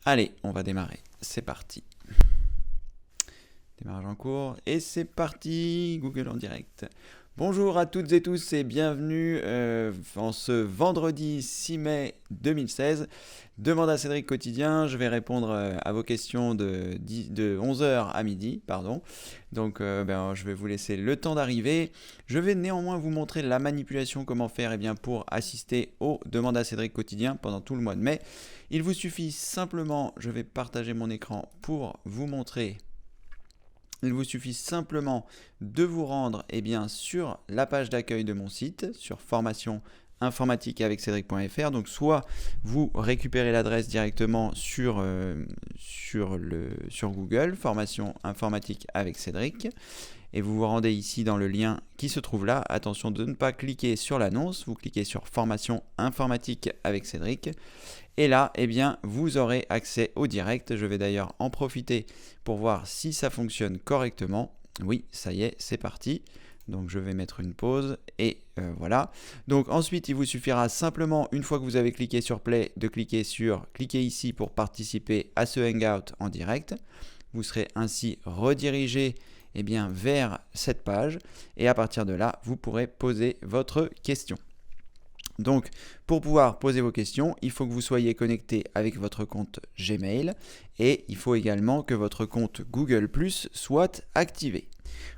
Allez, on va démarrer. C'est parti. Démarrage en cours et c'est parti. Google en direct. Bonjour à toutes et tous et bienvenue en ce vendredi 6 mai 2016. Demande à Cédric quotidien. Je vais répondre à vos questions de 11h à midi. Donc je vais vous laisser le temps d'arriver. Je vais néanmoins vous montrer la manipulation, comment faire pour assister aux demandes à Cédric quotidien pendant tout le mois de mai. Il vous suffit simplement, je vais partager mon écran pour vous montrer. Il vous suffit simplement de vous rendre sur la page d'accueil de mon site, sur formation informatique avec Cédric.fr. Donc soit vous récupérez l'adresse directement sur Google, formation informatique avec Cédric, et vous vous rendez ici dans le lien qui se trouve là. Attention de ne pas cliquer sur l'annonce, vous cliquez sur formation informatique avec Cédric. Et là, vous aurez accès au direct. Je vais d'ailleurs en profiter pour voir si ça fonctionne correctement. Oui, ça y est, c'est parti. Donc je vais mettre une pause et voilà. Donc ensuite, il vous suffira simplement, une fois que vous avez cliqué sur Play, de cliquer ici pour participer à ce Hangout en direct. Vous serez ainsi redirigé vers cette page et à partir de là, vous pourrez poser votre question. Donc, pour pouvoir poser vos questions, il faut que vous soyez connecté avec votre compte Gmail et il faut également que votre compte Google+ soit activé.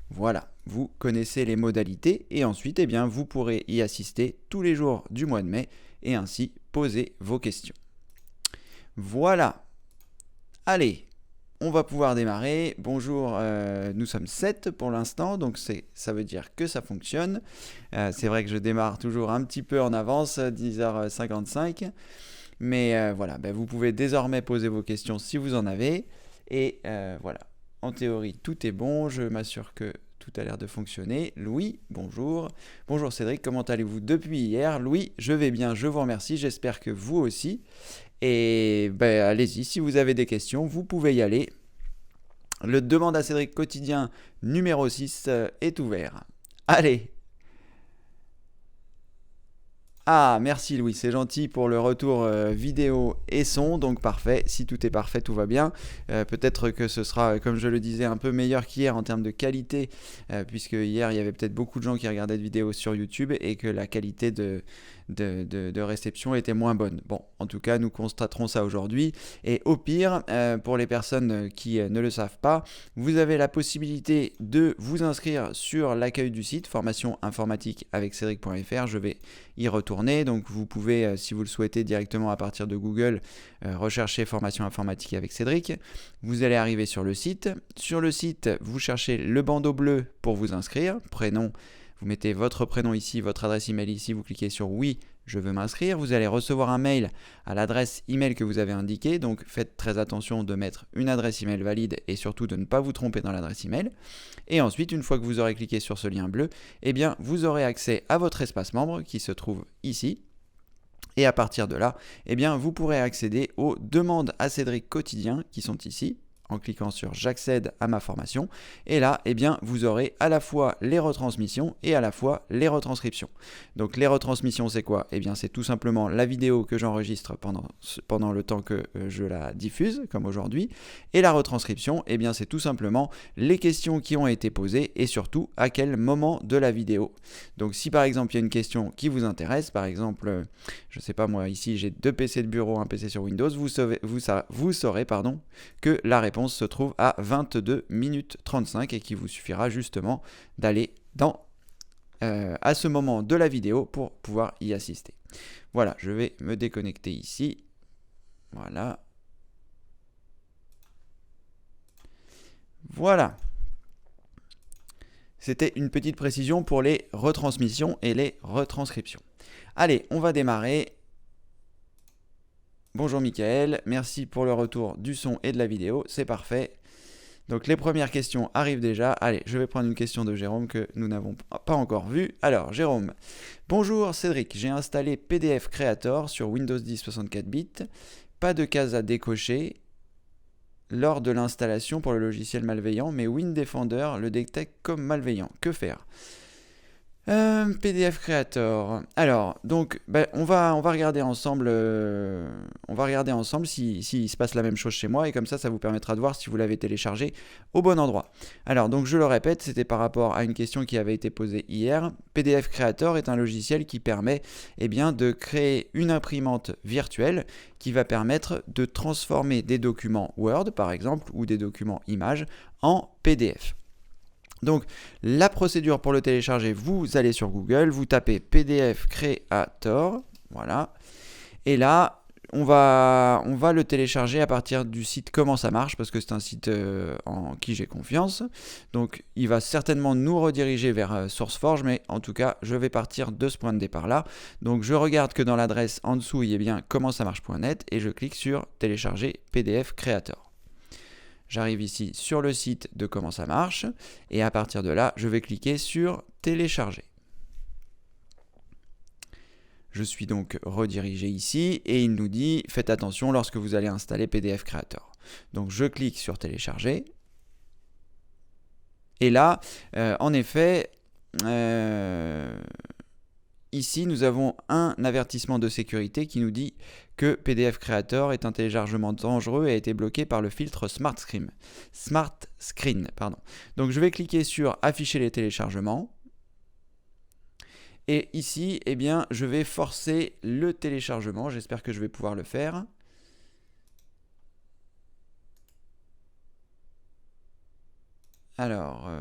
Voilà, vous connaissez les modalités et ensuite, vous pourrez y assister tous les jours du mois de mai et ainsi poser vos questions. Voilà. Allez, on va pouvoir démarrer. Bonjour, nous sommes 7 pour l'instant, donc ça veut dire que ça fonctionne. C'est vrai que je démarre toujours un petit peu en avance, 10h55. Mais vous pouvez désormais poser vos questions si vous en avez. Et voilà, en théorie, tout est bon. Je m'assure que tout a l'air de fonctionner. Louis, bonjour. Bonjour Cédric, comment allez-vous depuis hier? Louis, je vais bien, je vous remercie. J'espère que vous aussi. Et allez-y, si vous avez des questions, vous pouvez y aller. Le demande à Cédric quotidien numéro 6 est ouvert. Allez. Ah, merci Louis, c'est gentil pour le retour vidéo et son, donc parfait. Si tout est parfait, tout va bien. Peut-être que ce sera, comme je le disais, un peu meilleur qu'hier en termes de qualité, puisque hier, il y avait peut-être beaucoup de gens qui regardaient de vidéos sur YouTube et que la qualité de réception était moins bonne. Bon, en tout cas, nous constaterons ça aujourd'hui. Et au pire, pour les personnes qui ne le savent pas, vous avez la possibilité de vous inscrire sur l'accueil du site formation informatique avec Cédric.fr. Je vais y retourner. Donc vous pouvez, si vous le souhaitez, directement à partir de Google, rechercher formation informatique avec Cédric. Vous allez arriver sur le site. Sur le site, vous cherchez le bandeau bleu pour vous inscrire. Prénom. Vous mettez votre prénom ici, votre adresse email ici, vous cliquez sur oui, je veux m'inscrire. Vous allez recevoir un mail à l'adresse email que vous avez indiquée. Donc faites très attention de mettre une adresse email valide et surtout de ne pas vous tromper dans l'adresse email. Et ensuite, une fois que vous aurez cliqué sur ce lien bleu, vous aurez accès à votre espace membre qui se trouve ici. Et à partir de là, vous pourrez accéder aux demandes à Cédric quotidien qui sont ici, en cliquant sur j'accède à ma formation. Et là, vous aurez à la fois les retransmissions et à la fois les retranscriptions. Donc les retransmissions, c'est quoi? C'est tout simplement la vidéo que j'enregistre pendant le temps que je la diffuse, comme aujourd'hui. Et la retranscription, c'est tout simplement les questions qui ont été posées et surtout à quel moment de la vidéo. Donc si par exemple il y a une question qui vous intéresse, par exemple, je sais pas moi, ici j'ai 2 PC de bureau, un PC sur Windows, vous saurez que la réponse se trouve à 22 minutes 35 et qu'il vous suffira justement d'aller à ce moment de la vidéo pour pouvoir y assister. Voilà, je vais me déconnecter ici. Voilà. Voilà. C'était une petite précision pour les retransmissions et les retranscriptions. Allez, on va démarrer. Bonjour Mickaël, merci pour le retour du son et de la vidéo, c'est parfait. Donc les premières questions arrivent déjà. Allez, je vais prendre une question de Jérôme que nous n'avons pas encore vue. Alors Jérôme, bonjour Cédric, j'ai installé PDF Creator sur Windows 10 64 bits. Pas de case à décocher lors de l'installation pour le logiciel malveillant, mais WinDefender le détecte comme malveillant. Que faire ? PDF Creator. Alors, donc, on va regarder ensemble, si se passe la même chose chez moi, et comme ça vous permettra de voir si vous l'avez téléchargé au bon endroit. Alors, donc je le répète, c'était par rapport à une question qui avait été posée hier. PDF Creator est un logiciel qui permet de créer une imprimante virtuelle qui va permettre de transformer des documents Word, par exemple, ou des documents images en PDF. Donc, la procédure pour le télécharger, vous allez sur Google, vous tapez PDF Creator, voilà, et là, on va le télécharger à partir du site Comment ça marche, parce que c'est un site en qui j'ai confiance. Donc, il va certainement nous rediriger vers SourceForge, mais en tout cas, je vais partir de ce point de départ-là. Donc, je regarde que dans l'adresse en dessous, il y a bien commentsamarche.net, et je clique sur Télécharger PDF Creator. J'arrive ici sur le site de Comment ça marche, et à partir de là, je vais cliquer sur Télécharger. Je suis donc redirigé ici, et il nous dit « Faites attention lorsque vous allez installer PDF Creator ». Donc je clique sur Télécharger, et là, en effet, ici, nous avons un avertissement de sécurité qui nous dit que PDF Creator est un téléchargement dangereux et a été bloqué par le filtre Smart Screen. Donc je vais cliquer sur Afficher les téléchargements. Et ici, je vais forcer le téléchargement. J'espère que je vais pouvoir le faire. Alors,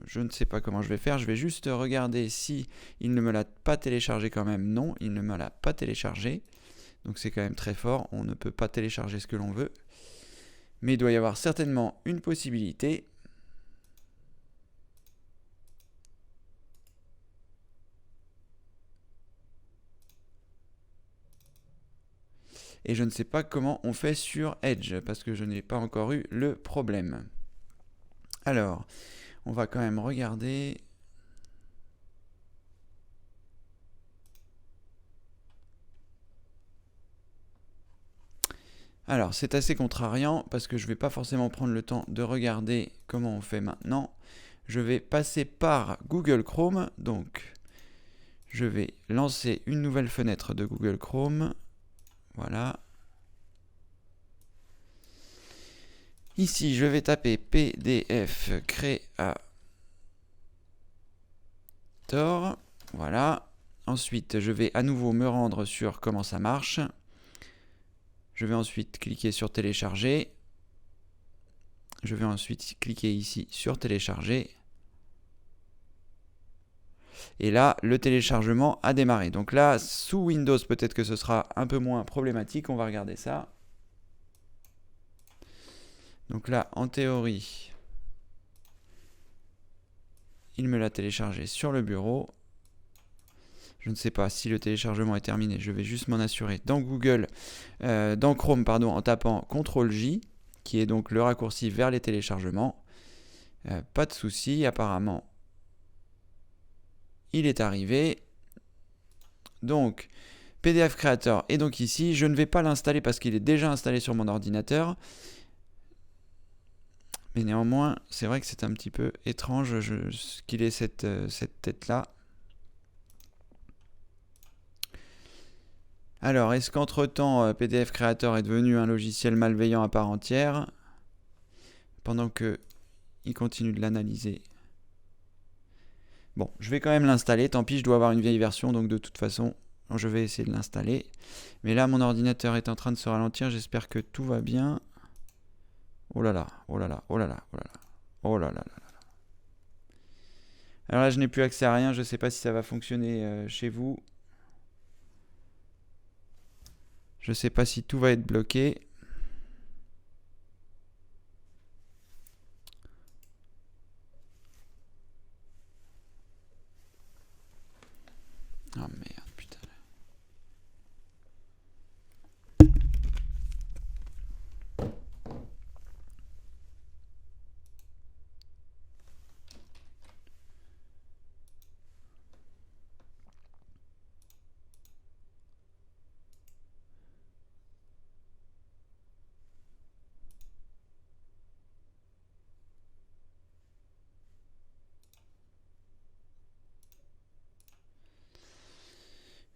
je ne sais pas comment je vais faire. Je vais juste regarder si il ne me l'a pas téléchargé quand même. Non, il ne me l'a pas téléchargé. Donc c'est quand même très fort. On ne peut pas télécharger ce que l'on veut. Mais il doit y avoir certainement une possibilité. Et je ne sais pas comment on fait sur Edge, parce que je n'ai pas encore eu le problème. Alors, on va quand même regarder. Alors, c'est assez contrariant, parce que je ne vais pas forcément prendre le temps de regarder comment on fait maintenant. Je vais passer par Google Chrome, donc je vais lancer une nouvelle fenêtre de Google Chrome. Voilà. Ici, je vais taper PDF Creator. Voilà. Ensuite, je vais à nouveau me rendre sur comment ça marche. Je vais ensuite cliquer sur télécharger. Je vais ensuite cliquer ici sur télécharger. Et là, le téléchargement a démarré. Donc là, sous Windows, peut-être que ce sera un peu moins problématique. On va regarder ça. Donc là, en théorie, il me l'a téléchargé sur le bureau. Je ne sais pas si le téléchargement est terminé. Je vais juste m'en assurer dans Google, dans Chrome, en tapant CTRL-J, qui est donc le raccourci vers les téléchargements. Pas de souci, apparemment. Il est arrivé. Donc, PDF Creator est donc ici. Je ne vais pas l'installer parce qu'il est déjà installé sur mon ordinateur. Mais néanmoins, c'est vrai que c'est un petit peu étrange qu'il ait cette tête-là. Alors, est-ce qu'entre-temps, PDF Creator est devenu un logiciel malveillant à part entière, pendant qu'il continue de l'analyser? Bon, je vais quand même l'installer. Tant pis, je dois avoir une vieille version, donc de toute façon, je vais essayer de l'installer. Mais là, mon ordinateur est en train de se ralentir. J'espère que tout va bien. Oh là là, oh là là, oh là là, oh là là, oh là là là là. Alors là, je n'ai plus accès à rien. Je ne sais pas si ça va fonctionner chez vous. Je ne sais pas si tout va être bloqué. Oh merde, putain.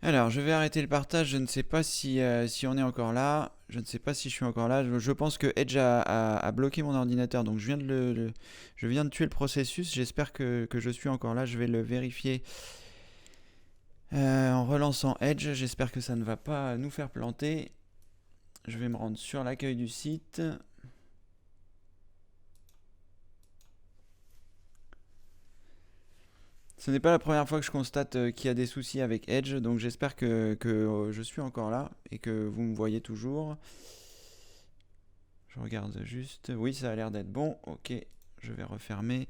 Alors, je vais arrêter le partage. Je ne sais pas si on est encore là. Je ne sais pas si je suis encore là. Je pense que Edge a bloqué mon ordinateur. Donc, je viens de tuer le processus. J'espère que je suis encore là. Je vais le vérifier en relançant Edge. J'espère que ça ne va pas nous faire planter. Je vais me rendre sur l'accueil du site. Ce n'est pas la première fois que je constate qu'il y a des soucis avec Edge, donc j'espère que je suis encore là et que vous me voyez toujours. Je regarde juste. Oui, ça a l'air d'être bon. Ok, je vais refermer.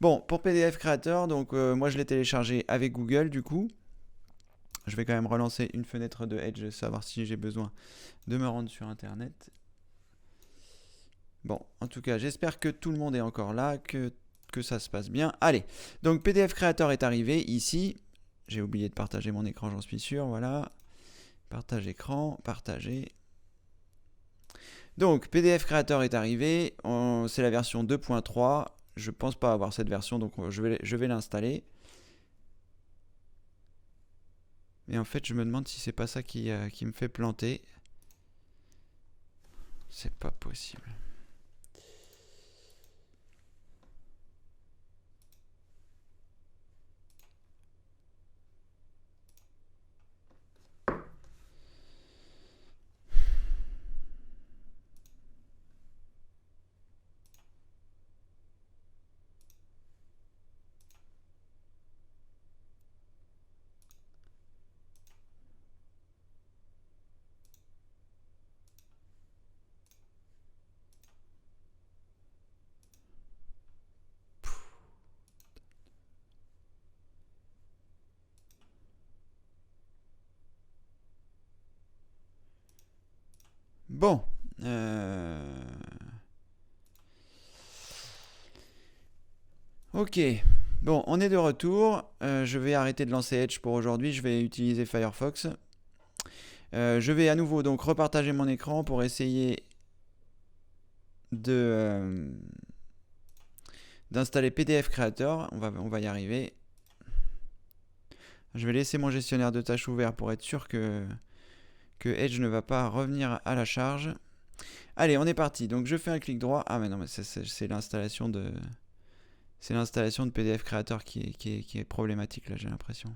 Bon, pour PDF Creator, donc moi je l'ai téléchargé avec Google du coup. Je vais quand même relancer une fenêtre de Edge, savoir si j'ai besoin de me rendre sur Internet. Bon, en tout cas, j'espère que tout le monde est encore là, que ça se passe bien. Allez, donc PDF Creator est arrivé ici. J'ai oublié de partager mon écran, j'en suis sûr. Voilà. Partage écran, partager. Donc, PDF Creator est arrivé. C'est la version 2.3. Je pense pas avoir cette version, donc je vais l'installer. Et en fait, je me demande si c'est pas ça qui me fait planter. C'est pas possible. Bon. Ok. Bon, on est de retour. Je vais arrêter de lancer Edge pour aujourd'hui. Je vais utiliser Firefox. Je vais à nouveau donc repartager mon écran pour essayer d'installer PDF Creator. On va y arriver. Je vais laisser mon gestionnaire de tâches ouvert pour être sûr que Edge ne va pas revenir à la charge. Allez, on est parti. Donc je fais un clic droit. Ah mais non, mais c'est l'installation de PDF Creator qui est problématique là, j'ai l'impression.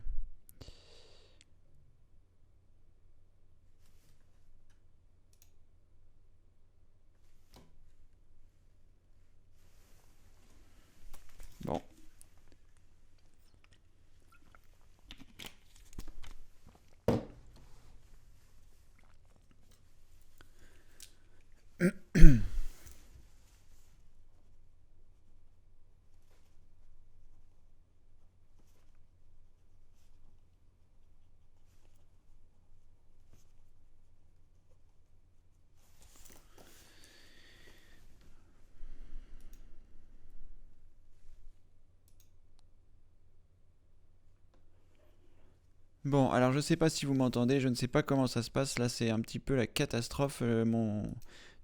Bon. Bon, alors je sais pas si vous m'entendez, je ne sais pas comment ça se passe. Là, c'est un petit peu la catastrophe.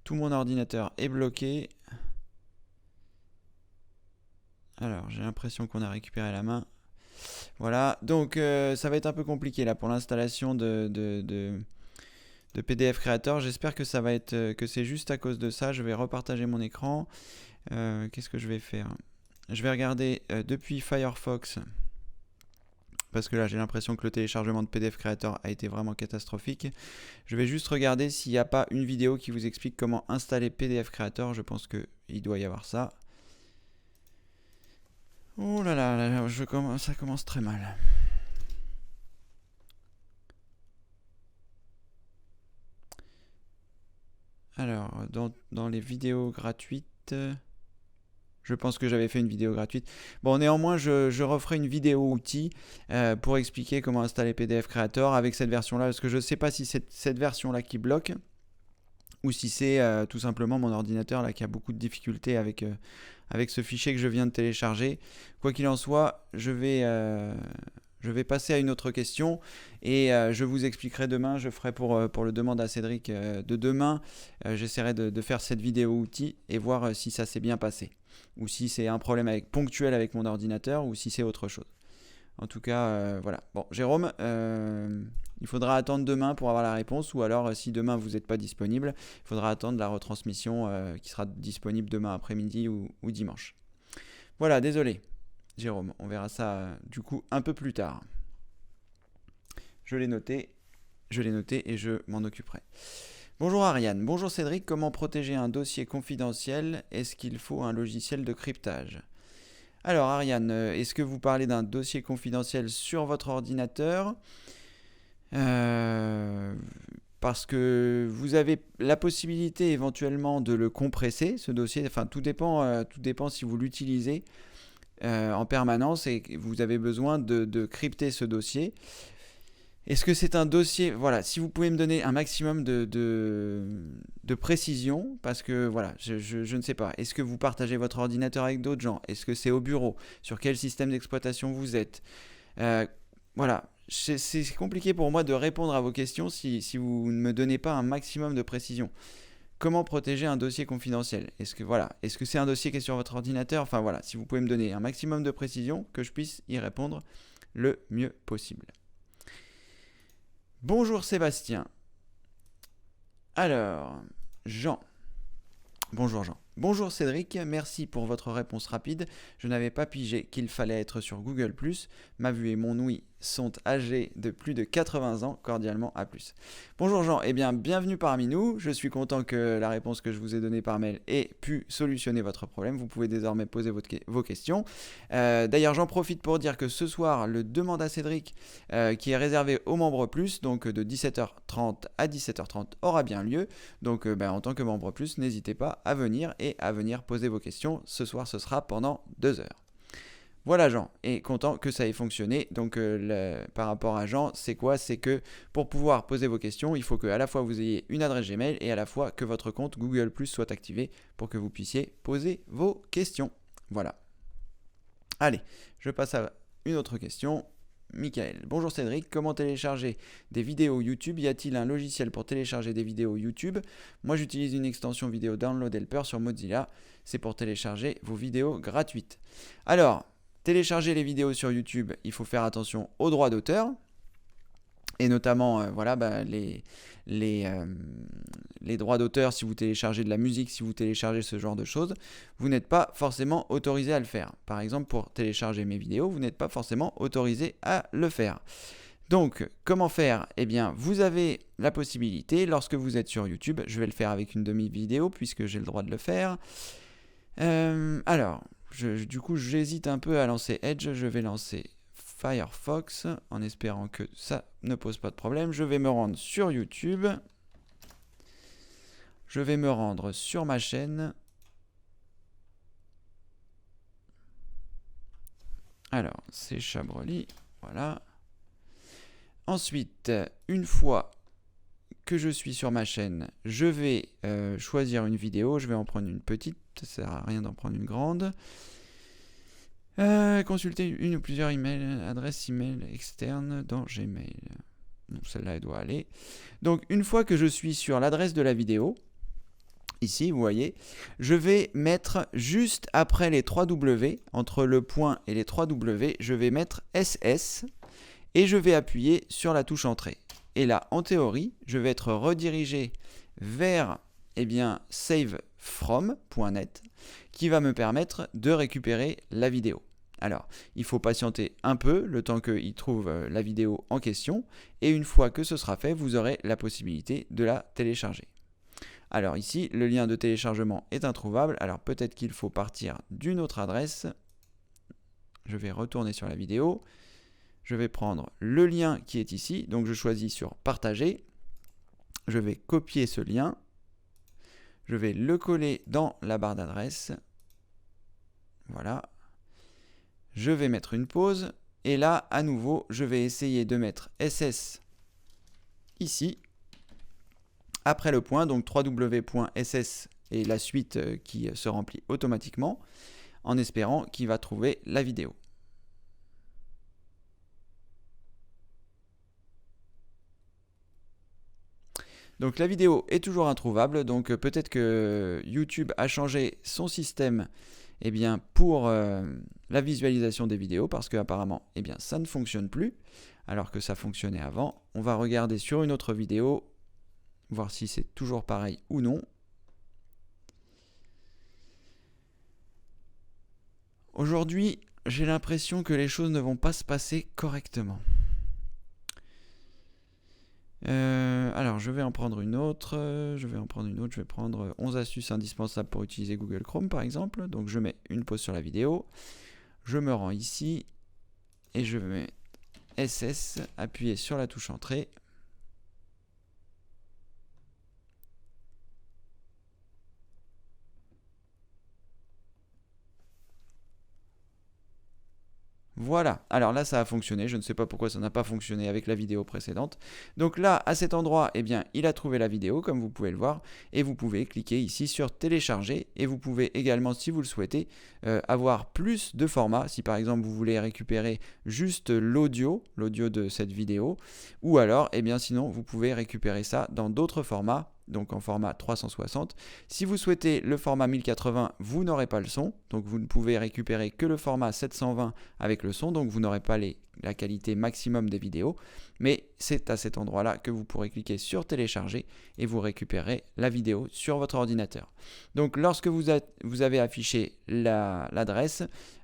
Tout mon ordinateur est bloqué. Alors, j'ai l'impression qu'on a récupéré la main. Voilà, donc ça va être un peu compliqué là pour l'installation de PDF Creator. J'espère que ça va être que c'est juste à cause de ça. Je vais repartager mon écran. Qu'est-ce que je vais faire? Je vais regarder depuis Firefox. Parce que là, j'ai l'impression que le téléchargement de PDF Creator a été vraiment catastrophique. Je vais juste regarder s'il n'y a pas une vidéo qui vous explique comment installer PDF Creator. Je pense qu'il doit y avoir ça. Oh là là, ça commence très mal. Alors, dans les vidéos gratuites... Je pense que j'avais fait une vidéo gratuite. Bon, néanmoins, je referai une vidéo outil pour expliquer comment installer PDF Creator avec cette version-là, parce que je ne sais pas si c'est cette version-là qui bloque ou si c'est tout simplement mon ordinateur là qui a beaucoup de difficultés avec ce fichier que je viens de télécharger. Quoi qu'il en soit, je vais passer à une autre question et je vous expliquerai demain. Je ferai pour le demande à Cédric de demain. J'essaierai de faire cette vidéo outil et voir si ça s'est bien passé ou si c'est un problème ponctuel avec mon ordinateur ou si c'est autre chose. En tout cas, voilà. Bon, Jérôme, il faudra attendre demain pour avoir la réponse, ou alors si demain vous n'êtes pas disponible, il faudra attendre la retransmission qui sera disponible demain après-midi ou dimanche. Voilà, désolé, Jérôme, on verra ça du coup un peu plus tard. Je l'ai noté et je m'en occuperai. Bonjour Ariane, bonjour Cédric, comment protéger un dossier confidentiel? Est-ce qu'il faut un logiciel de cryptage? Alors Ariane, est-ce que vous parlez d'un dossier confidentiel sur votre ordinateur? Parce que vous avez la possibilité éventuellement de le compresser, ce dossier. Enfin, tout dépend si vous l'utilisez en permanence et que vous avez besoin de crypter ce dossier. Est-ce que c'est un dossier, voilà, si vous pouvez me donner un maximum de précision, parce que voilà, je ne sais pas. Est-ce que vous partagez votre ordinateur avec d'autres gens? Est-ce que c'est au bureau? Sur quel système d'exploitation vous êtes? Voilà, c'est compliqué pour moi de répondre à vos questions si vous ne me donnez pas un maximum de précision. Comment protéger un dossier confidentiel? Est-ce que c'est un dossier qui est sur votre ordinateur? Enfin voilà, si vous pouvez me donner un maximum de précision, que je puisse y répondre le mieux possible. Bonjour Sébastien. Alors, Jean. Bonjour Jean. Bonjour Cédric, merci pour votre réponse rapide. Je n'avais pas pigé qu'il fallait être sur Google+. Ma vue et mon ouïe sont âgés de plus de 80 ans. Cordialement, à plus. Bonjour Jean, eh bien bienvenue parmi nous. Je suis content que la réponse que je vous ai donnée par mail ait pu solutionner votre problème. Vous pouvez désormais poser vos questions. D'ailleurs, j'en profite pour dire que ce soir, le Demande à Cédric, qui est réservé aux membres plus, donc de 17h30 à 17h30, aura bien lieu. Donc en tant que membre plus, n'hésitez pas à venir et à venir poser vos questions. Ce soir, ce sera pendant 2 heures. Voilà Jean, et content que ça ait fonctionné. Donc par rapport à Jean, c'est quoi? C'est que pour pouvoir poser vos questions, il faut que à la fois vous ayez une adresse Gmail et à la fois que votre compte Google Plus soit activé pour que vous puissiez poser vos questions. Voilà. Allez, je passe à une autre question. Michael, bonjour Cédric, comment télécharger des vidéos YouTube? Y a-t-il un logiciel pour télécharger des vidéos YouTube? Moi j'utilise une extension vidéo Download Helper sur Mozilla, c'est pour télécharger vos vidéos gratuites. Alors, télécharger les vidéos sur YouTube, il faut faire attention aux droits d'auteur. Et notamment, les droits d'auteur, si vous téléchargez de la musique, si vous téléchargez ce genre de choses, vous n'êtes pas forcément autorisé à le faire. Par exemple, pour télécharger mes vidéos, vous n'êtes pas forcément autorisé à le faire. Donc, comment faire? Eh bien, vous avez la possibilité, lorsque vous êtes sur YouTube, je vais le faire avec une demi-vidéo, puisque j'ai le droit de le faire. Alors, du coup, j'hésite un peu à lancer Edge, je vais lancer Firefox, en espérant que ça ne pose pas de problème. Je vais me rendre sur YouTube. Je vais me rendre sur ma chaîne. Alors, c'est Chabroli, voilà. Ensuite, une fois que je suis sur ma chaîne, je vais choisir une vidéo. Je vais en prendre une petite, ça sert à rien d'en prendre une grande. Consulter une ou plusieurs adresses email externes dans Gmail. Non, celle-là, elle doit aller. Donc, une fois que je suis sur l'adresse de la vidéo, ici, vous voyez, je vais mettre juste après les 3 W, entre le point et les 3 W, je vais mettre SS et je vais appuyer sur la touche Entrée. Et là, en théorie, je vais être redirigé vers savefrom.net qui va me permettre de récupérer la vidéo. Alors, il faut patienter un peu, le temps qu'il trouve la vidéo en question, et une fois que ce sera fait, vous aurez la possibilité de la télécharger. Alors ici, le lien de téléchargement est introuvable, alors peut-être qu'il faut partir d'une autre adresse. Je vais retourner sur la vidéo, je vais prendre le lien qui est ici, donc je choisis sur Partager, je vais copier ce lien, je vais le coller dans la barre d'adresse, voilà. Je vais mettre une pause et là, à nouveau, je vais essayer de mettre SS ici, après le point, donc www.ss et la suite qui se remplit automatiquement, en espérant qu'il va trouver la vidéo. Donc la vidéo est toujours introuvable, donc peut-être que YouTube a changé son système eh bien, pour la visualisation des vidéos, parce qu'apparemment, eh bien, ça ne fonctionne plus, alors que ça fonctionnait avant. On va regarder sur une autre vidéo, voir si c'est toujours pareil ou non. Aujourd'hui, j'ai l'impression que les choses ne vont pas se passer correctement. Alors, je vais en prendre une autre. Je vais prendre 11 astuces indispensables pour utiliser Google Chrome, par exemple. Donc, je mets une pause sur la vidéo. Je me rends ici. Et je mets SS, appuyer sur la touche Entrée. Voilà, alors là ça a fonctionné, je ne sais pas pourquoi ça n'a pas fonctionné avec la vidéo précédente. Donc là, à cet endroit, eh bien, il a trouvé la vidéo, comme vous pouvez le voir, et vous pouvez cliquer ici sur télécharger, et vous pouvez également, si vous le souhaitez, avoir plus de formats, si par exemple vous voulez récupérer juste l'audio de cette vidéo, ou alors, eh bien, sinon, vous pouvez récupérer ça dans d'autres formats, donc en format 360. Si vous souhaitez le format 1080, vous n'aurez pas le son, donc vous ne pouvez récupérer que le format 720 avec le son, donc vous n'aurez pas la qualité maximum des vidéos, mais c'est à cet endroit-là que vous pourrez cliquer sur télécharger et vous récupérez la vidéo sur votre ordinateur. Donc lorsque vous avez affiché l'adresse,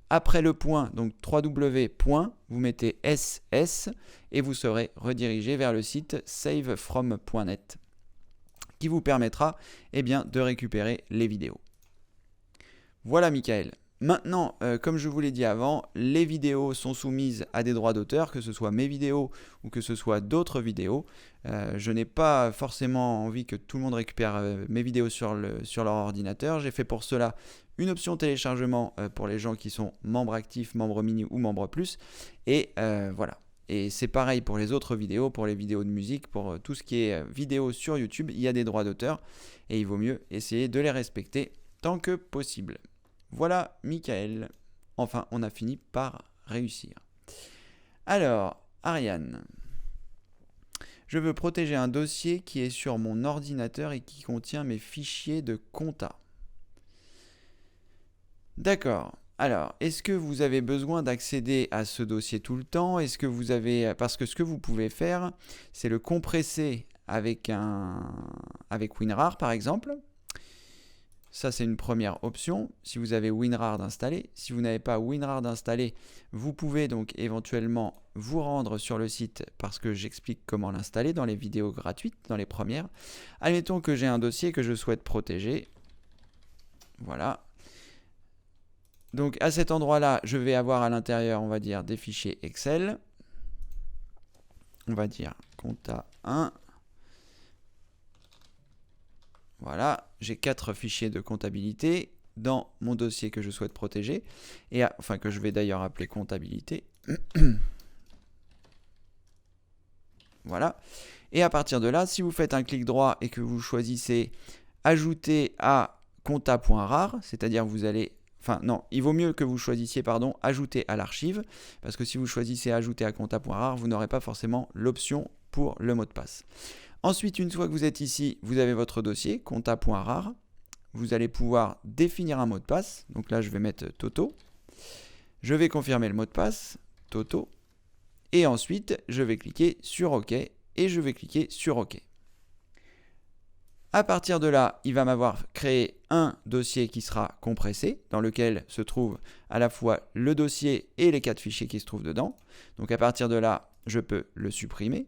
après le point, donc www. Vous mettez SS et vous serez redirigé vers le site savefrom.net. Qui vous permettra eh bien, de récupérer les vidéos. Voilà Michael. Maintenant, comme je vous l'ai dit avant, les vidéos sont soumises à des droits d'auteur, que ce soit mes vidéos ou que ce soit d'autres vidéos. Je n'ai pas forcément envie que tout le monde récupère mes vidéos sur leur ordinateur. J'ai fait pour cela une option téléchargement pour les gens qui sont membres actifs, membres mini ou membres plus. Et voilà. Et c'est pareil pour les autres vidéos, pour les vidéos de musique, pour tout ce qui est vidéo sur YouTube, il y a des droits d'auteur et il vaut mieux essayer de les respecter tant que possible. Voilà, Michael. Enfin, on a fini par réussir. Alors, Ariane. Je veux protéger un dossier qui est sur mon ordinateur et qui contient mes fichiers de compta. D'accord. Alors, est-ce que vous avez besoin d'accéder à ce dossier tout le temps? Est-ce que vous avez... Parce que ce que vous pouvez faire, c'est le compresser avec WinRAR, par exemple. Ça, c'est une première option, si vous avez WinRAR d'installer. Si vous n'avez pas WinRAR d'installer, vous pouvez donc éventuellement vous rendre sur le site parce que j'explique comment l'installer dans les vidéos gratuites, dans les premières. Admettons que j'ai un dossier que je souhaite protéger. Voilà. Donc à cet endroit-là, je vais avoir à l'intérieur, on va dire, des fichiers Excel. On va dire compta 1. Voilà, j'ai 4 fichiers de comptabilité dans mon dossier que je souhaite protéger, et enfin que je vais d'ailleurs appeler comptabilité. Voilà. Et à partir de là, si vous faites un clic droit et que vous choisissez ajouter à compta.rar, c'est-à-dire vous allez... Enfin non, il vaut mieux que vous choisissiez, ajouter à l'archive, parce que si vous choisissez ajouter à compta.rar, vous n'aurez pas forcément l'option pour le mot de passe. Ensuite, une fois que vous êtes ici, vous avez votre dossier, compta.rar. Vous allez pouvoir définir un mot de passe. Donc là, je vais mettre Toto. Je vais confirmer le mot de passe, Toto. Et ensuite, je vais cliquer sur OK et je vais cliquer sur OK. À partir de là, il va m'avoir créé un dossier qui sera compressé, dans lequel se trouve à la fois le dossier et les 4 fichiers qui se trouvent dedans. Donc à partir de là, je peux le supprimer.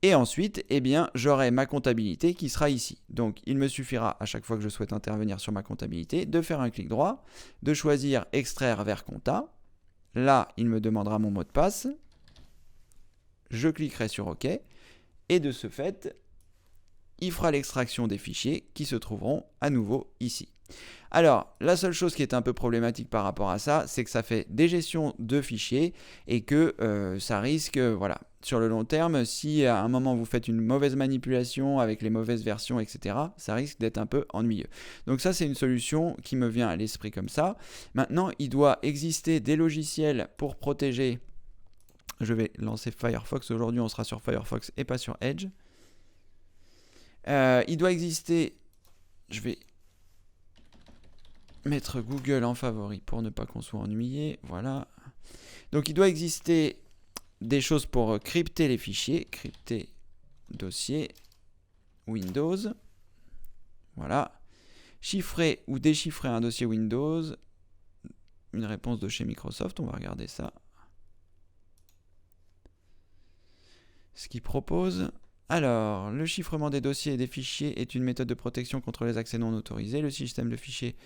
Et ensuite, eh bien, j'aurai ma comptabilité qui sera ici. Donc, il me suffira à chaque fois que je souhaite intervenir sur ma comptabilité de faire un clic droit, de choisir extraire vers compta. Là, il me demandera mon mot de passe. Je cliquerai sur OK. Et de ce fait, il fera l'extraction des fichiers qui se trouveront à nouveau ici. Alors, la seule chose qui est un peu problématique par rapport à ça, c'est que ça fait des gestions de fichiers et que ça risque, voilà, sur le long terme, si à un moment vous faites une mauvaise manipulation avec les mauvaises versions, etc., ça risque d'être un peu ennuyeux. Donc ça, c'est une solution qui me vient à l'esprit comme ça. Maintenant, il doit exister des logiciels pour protéger. Je vais lancer Firefox. Aujourd'hui, on sera sur Firefox et pas sur Edge. Il doit exister... Je vais mettre Google en favori pour ne pas qu'on soit ennuyé. Voilà. Donc il doit exister des choses pour crypter les fichiers. Crypter dossier Windows. Voilà. Chiffrer ou déchiffrer un dossier Windows. Une réponse de chez Microsoft. On va regarder ça. Ce qu'il propose. Alors, le chiffrement des dossiers et des fichiers est une méthode de protection contre les accès non autorisés. Le système de fichiers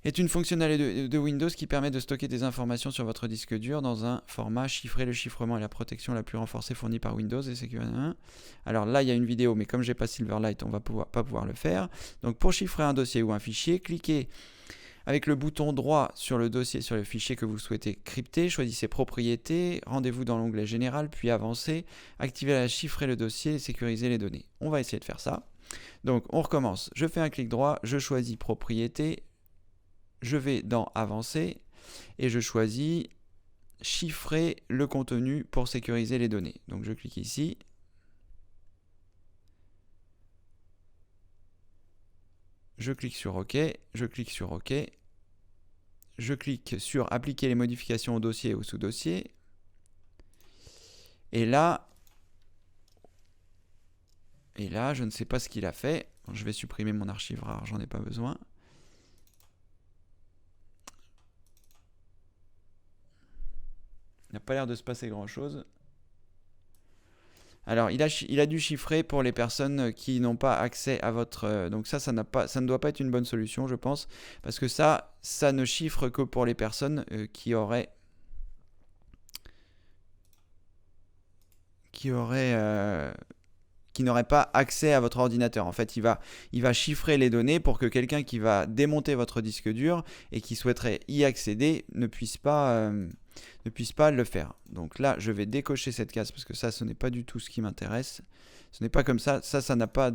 est une fonctionnalité de Windows qui permet de stocker des informations sur votre disque dur dans un format chiffré. Le chiffrement est la protection la plus renforcée fournie par Windows et sécurisée. Alors là, il y a une vidéo, mais comme j'ai pas Silverlight, on va pas pouvoir le faire. Donc pour chiffrer un dossier ou un fichier, cliquez avec le bouton droit sur le dossier, sur le fichier que vous souhaitez crypter, choisissez Propriétés, rendez-vous dans l'onglet Général, puis Avancez, activez la chiffrer le dossier et sécuriser les données. On va essayer de faire ça. Donc on recommence. Je fais un clic droit, je choisis Propriétés, je vais dans Avancer et je choisis Chiffrer le contenu pour sécuriser les données. Donc je clique ici. Je clique sur OK, je clique sur OK, je clique sur Appliquer les modifications au dossier ou sous-dossier. Et là, je ne sais pas ce qu'il a fait. Je vais supprimer mon archive rare, j'en ai pas besoin. Il n'a pas l'air de se passer grand-chose. Alors, il a dû chiffrer pour les personnes qui n'ont pas accès à votre... donc ça ne doit pas être une bonne solution, je pense, parce que ça ne chiffre que pour les personnes qui n'auraient pas accès à votre ordinateur. En fait, il va chiffrer les données pour que quelqu'un qui va démonter votre disque dur et qui souhaiterait y accéder ne puisse pas le faire. Donc là, je vais décocher cette case parce que ça, ce n'est pas du tout ce qui m'intéresse. Ce n'est pas comme ça. Ça n'a pas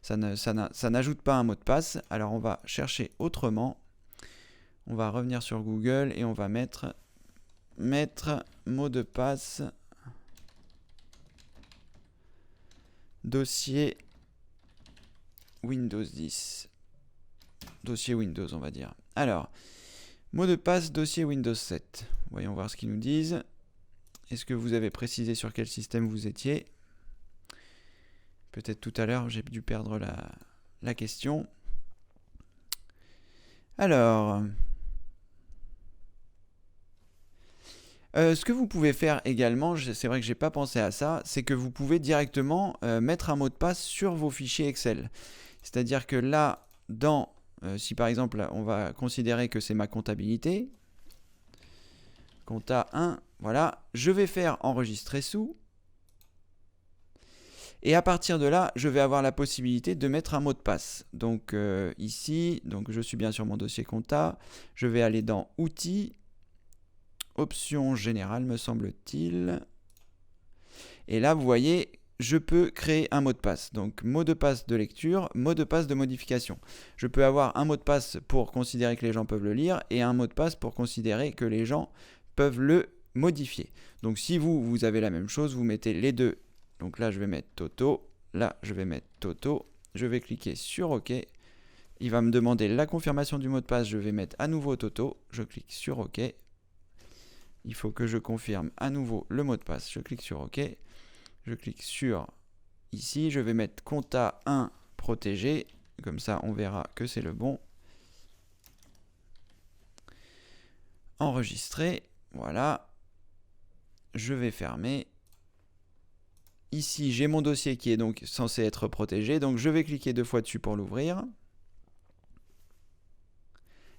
ça n'ajoute pas un mot de passe. Alors, on va chercher autrement. On va revenir sur Google et on va mettre mot de passe dossier Windows 10. Dossier Windows, on va dire. Alors, mot de passe dossier Windows 7. Voyons voir ce qu'ils nous disent. Est-ce que vous avez précisé sur quel système vous étiez? Peut-être tout à l'heure, j'ai dû perdre la question. Alors, ce que vous pouvez faire également, c'est vrai que je n'ai pas pensé à ça, c'est que vous pouvez directement mettre un mot de passe sur vos fichiers Excel. C'est-à-dire que là, si par exemple, on va considérer que c'est ma comptabilité, compta 1, voilà, je vais faire enregistrer sous. Et à partir de là, je vais avoir la possibilité de mettre un mot de passe. Donc ici, donc je suis bien sur mon dossier compta, je vais aller dans Outils, Options générales, me semble-t-il. Et là, vous voyez, je peux créer un mot de passe. Donc, mot de passe de lecture, mot de passe de modification. Je peux avoir un mot de passe pour considérer que les gens peuvent le lire et un mot de passe pour considérer que les gens peuvent le modifier. Donc, si vous avez la même chose, vous mettez les deux. Donc là, je vais mettre Toto. Là, je vais mettre Toto. Je vais cliquer sur OK. Il va me demander la confirmation du mot de passe. Je vais mettre à nouveau Toto. Je clique sur OK. Il faut que je confirme à nouveau le mot de passe. Je clique sur OK. Je clique sur ici. Je vais mettre compta 1 protégé. Comme ça, on verra que c'est le bon. Enregistrer. Voilà. Je vais fermer. Ici, j'ai mon dossier qui est donc censé être protégé. Donc, je vais cliquer 2 fois dessus pour l'ouvrir.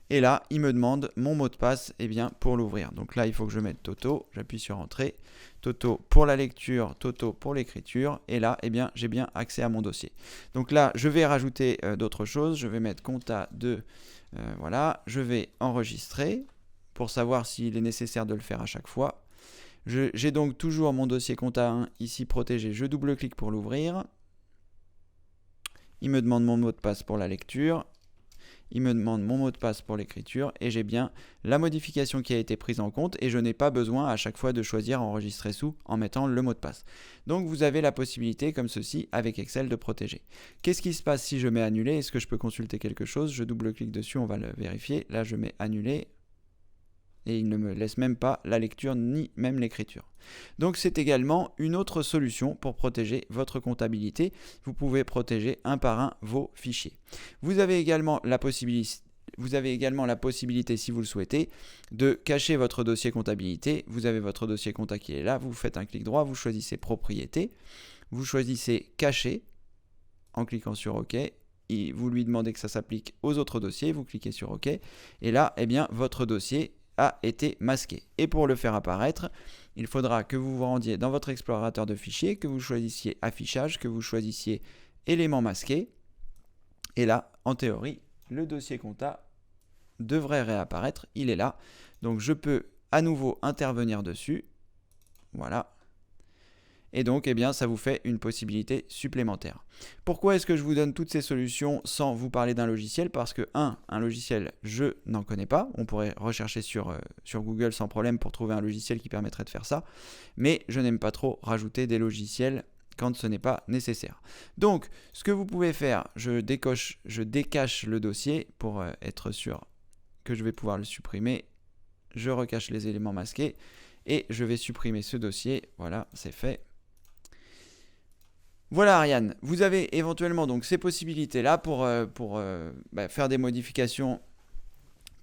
Et là, il me demande mon mot de passe pour l'ouvrir. Donc là, il faut que je mette Toto. J'appuie sur Entrée. Toto pour la lecture, Toto pour l'écriture. Et là, j'ai bien accès à mon dossier. Donc là, je vais rajouter d'autres choses. Je vais mettre compta 2. Voilà. Je vais enregistrer pour savoir s'il est nécessaire de le faire à chaque fois. J'ai donc toujours mon dossier compta 1 ici protégé. Je double-clique pour l'ouvrir. Il me demande mon mot de passe pour la lecture. il me demande mon mot de passe pour l'écriture et j'ai bien la modification qui a été prise en compte et je n'ai pas besoin à chaque fois de choisir enregistrer sous en mettant le mot de passe. Donc vous avez la possibilité comme ceci avec Excel de protéger. Qu'est-ce qui se passe si je mets annuler? Est-ce que je peux consulter quelque chose? Je double-clique dessus, on va le vérifier. Là je mets annuler. Et il ne me laisse même pas la lecture ni même l'écriture. Donc c'est également une autre solution pour protéger votre comptabilité. Vous pouvez protéger un par un vos fichiers. Vous avez également la possibilité, si vous le souhaitez, de cacher votre dossier comptabilité. Vous avez votre dossier compta qui est là, vous faites un clic droit, vous choisissez propriété, vous choisissez cacher en cliquant sur OK. Vous lui demandez que ça s'applique aux autres dossiers, vous cliquez sur OK. Et là, eh bien, votre dossier a été masqué. Et pour le faire apparaître, il faudra que vous vous rendiez dans votre explorateur de fichiers, que vous choisissiez affichage, que vous choisissiez éléments masqués. Et là, en théorie, le dossier compta devrait réapparaître. Il est là. Donc je peux à nouveau intervenir dessus. Voilà. Et donc, eh bien, ça vous fait une possibilité supplémentaire. Pourquoi est-ce que je vous donne toutes ces solutions sans vous parler d'un logiciel? Parce que, un logiciel, je n'en connais pas. On pourrait rechercher sur Google sans problème pour trouver un logiciel qui permettrait de faire ça. Mais je n'aime pas trop rajouter des logiciels quand ce n'est pas nécessaire. Donc, ce que vous pouvez faire, je décache le dossier pour être sûr que je vais pouvoir le supprimer. Je recache les éléments masqués et je vais supprimer ce dossier. Voilà, c'est fait. Voilà Ariane, vous avez éventuellement donc ces possibilités-là pour faire des modifications,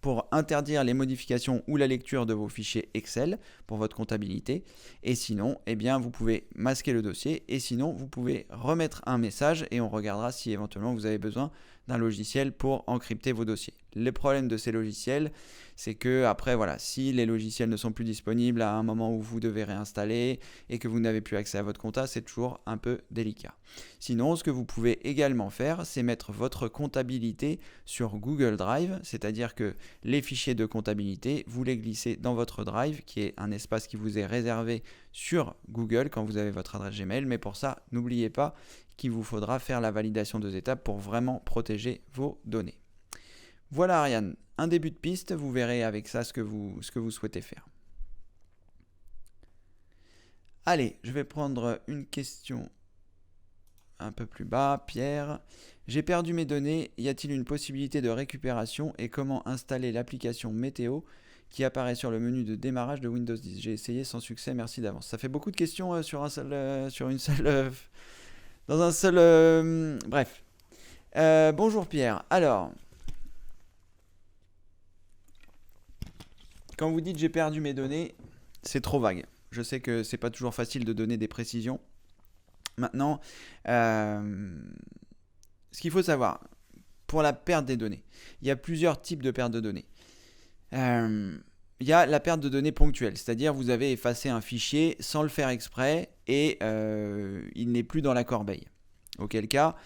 pour interdire les modifications ou la lecture de vos fichiers Excel pour votre comptabilité. Et sinon, eh bien, vous pouvez masquer le dossier et sinon, vous pouvez remettre un message et on regardera si éventuellement vous avez besoin d'un logiciel pour encrypter vos dossiers. Le problème de ces logiciels, c'est que après, voilà, si les logiciels ne sont plus disponibles à un moment où vous devez réinstaller et que vous n'avez plus accès à votre compta, c'est toujours un peu délicat. Sinon, ce que vous pouvez également faire, c'est mettre votre comptabilité sur Google Drive, c'est-à-dire que les fichiers de comptabilité, vous les glissez dans votre Drive, qui est un espace qui vous est réservé sur Google quand vous avez votre adresse Gmail. Mais pour ça, n'oubliez pas qu'il vous faudra faire la validation 2 étapes pour vraiment protéger vos données. Voilà Ariane, un début de piste, vous verrez avec ça ce que vous souhaitez faire. Allez, je vais prendre une question un peu plus bas. Pierre, j'ai perdu mes données, y a-t-il une possibilité de récupération et comment installer l'application météo qui apparaît sur le menu de démarrage de Windows 10? J'ai essayé sans succès, merci d'avance. Ça fait beaucoup de questions dans un seul... bref. Bonjour Pierre. Alors, quand vous dites j'ai perdu mes données, c'est trop vague. Je sais que c'est pas toujours facile de donner des précisions. Maintenant, ce qu'il faut savoir, pour la perte des données, il y a plusieurs types de perte de données. Il y a la perte de données ponctuelle, c'est-à-dire vous avez effacé un fichier sans le faire exprès et il n'est plus dans la corbeille. Auquel cas,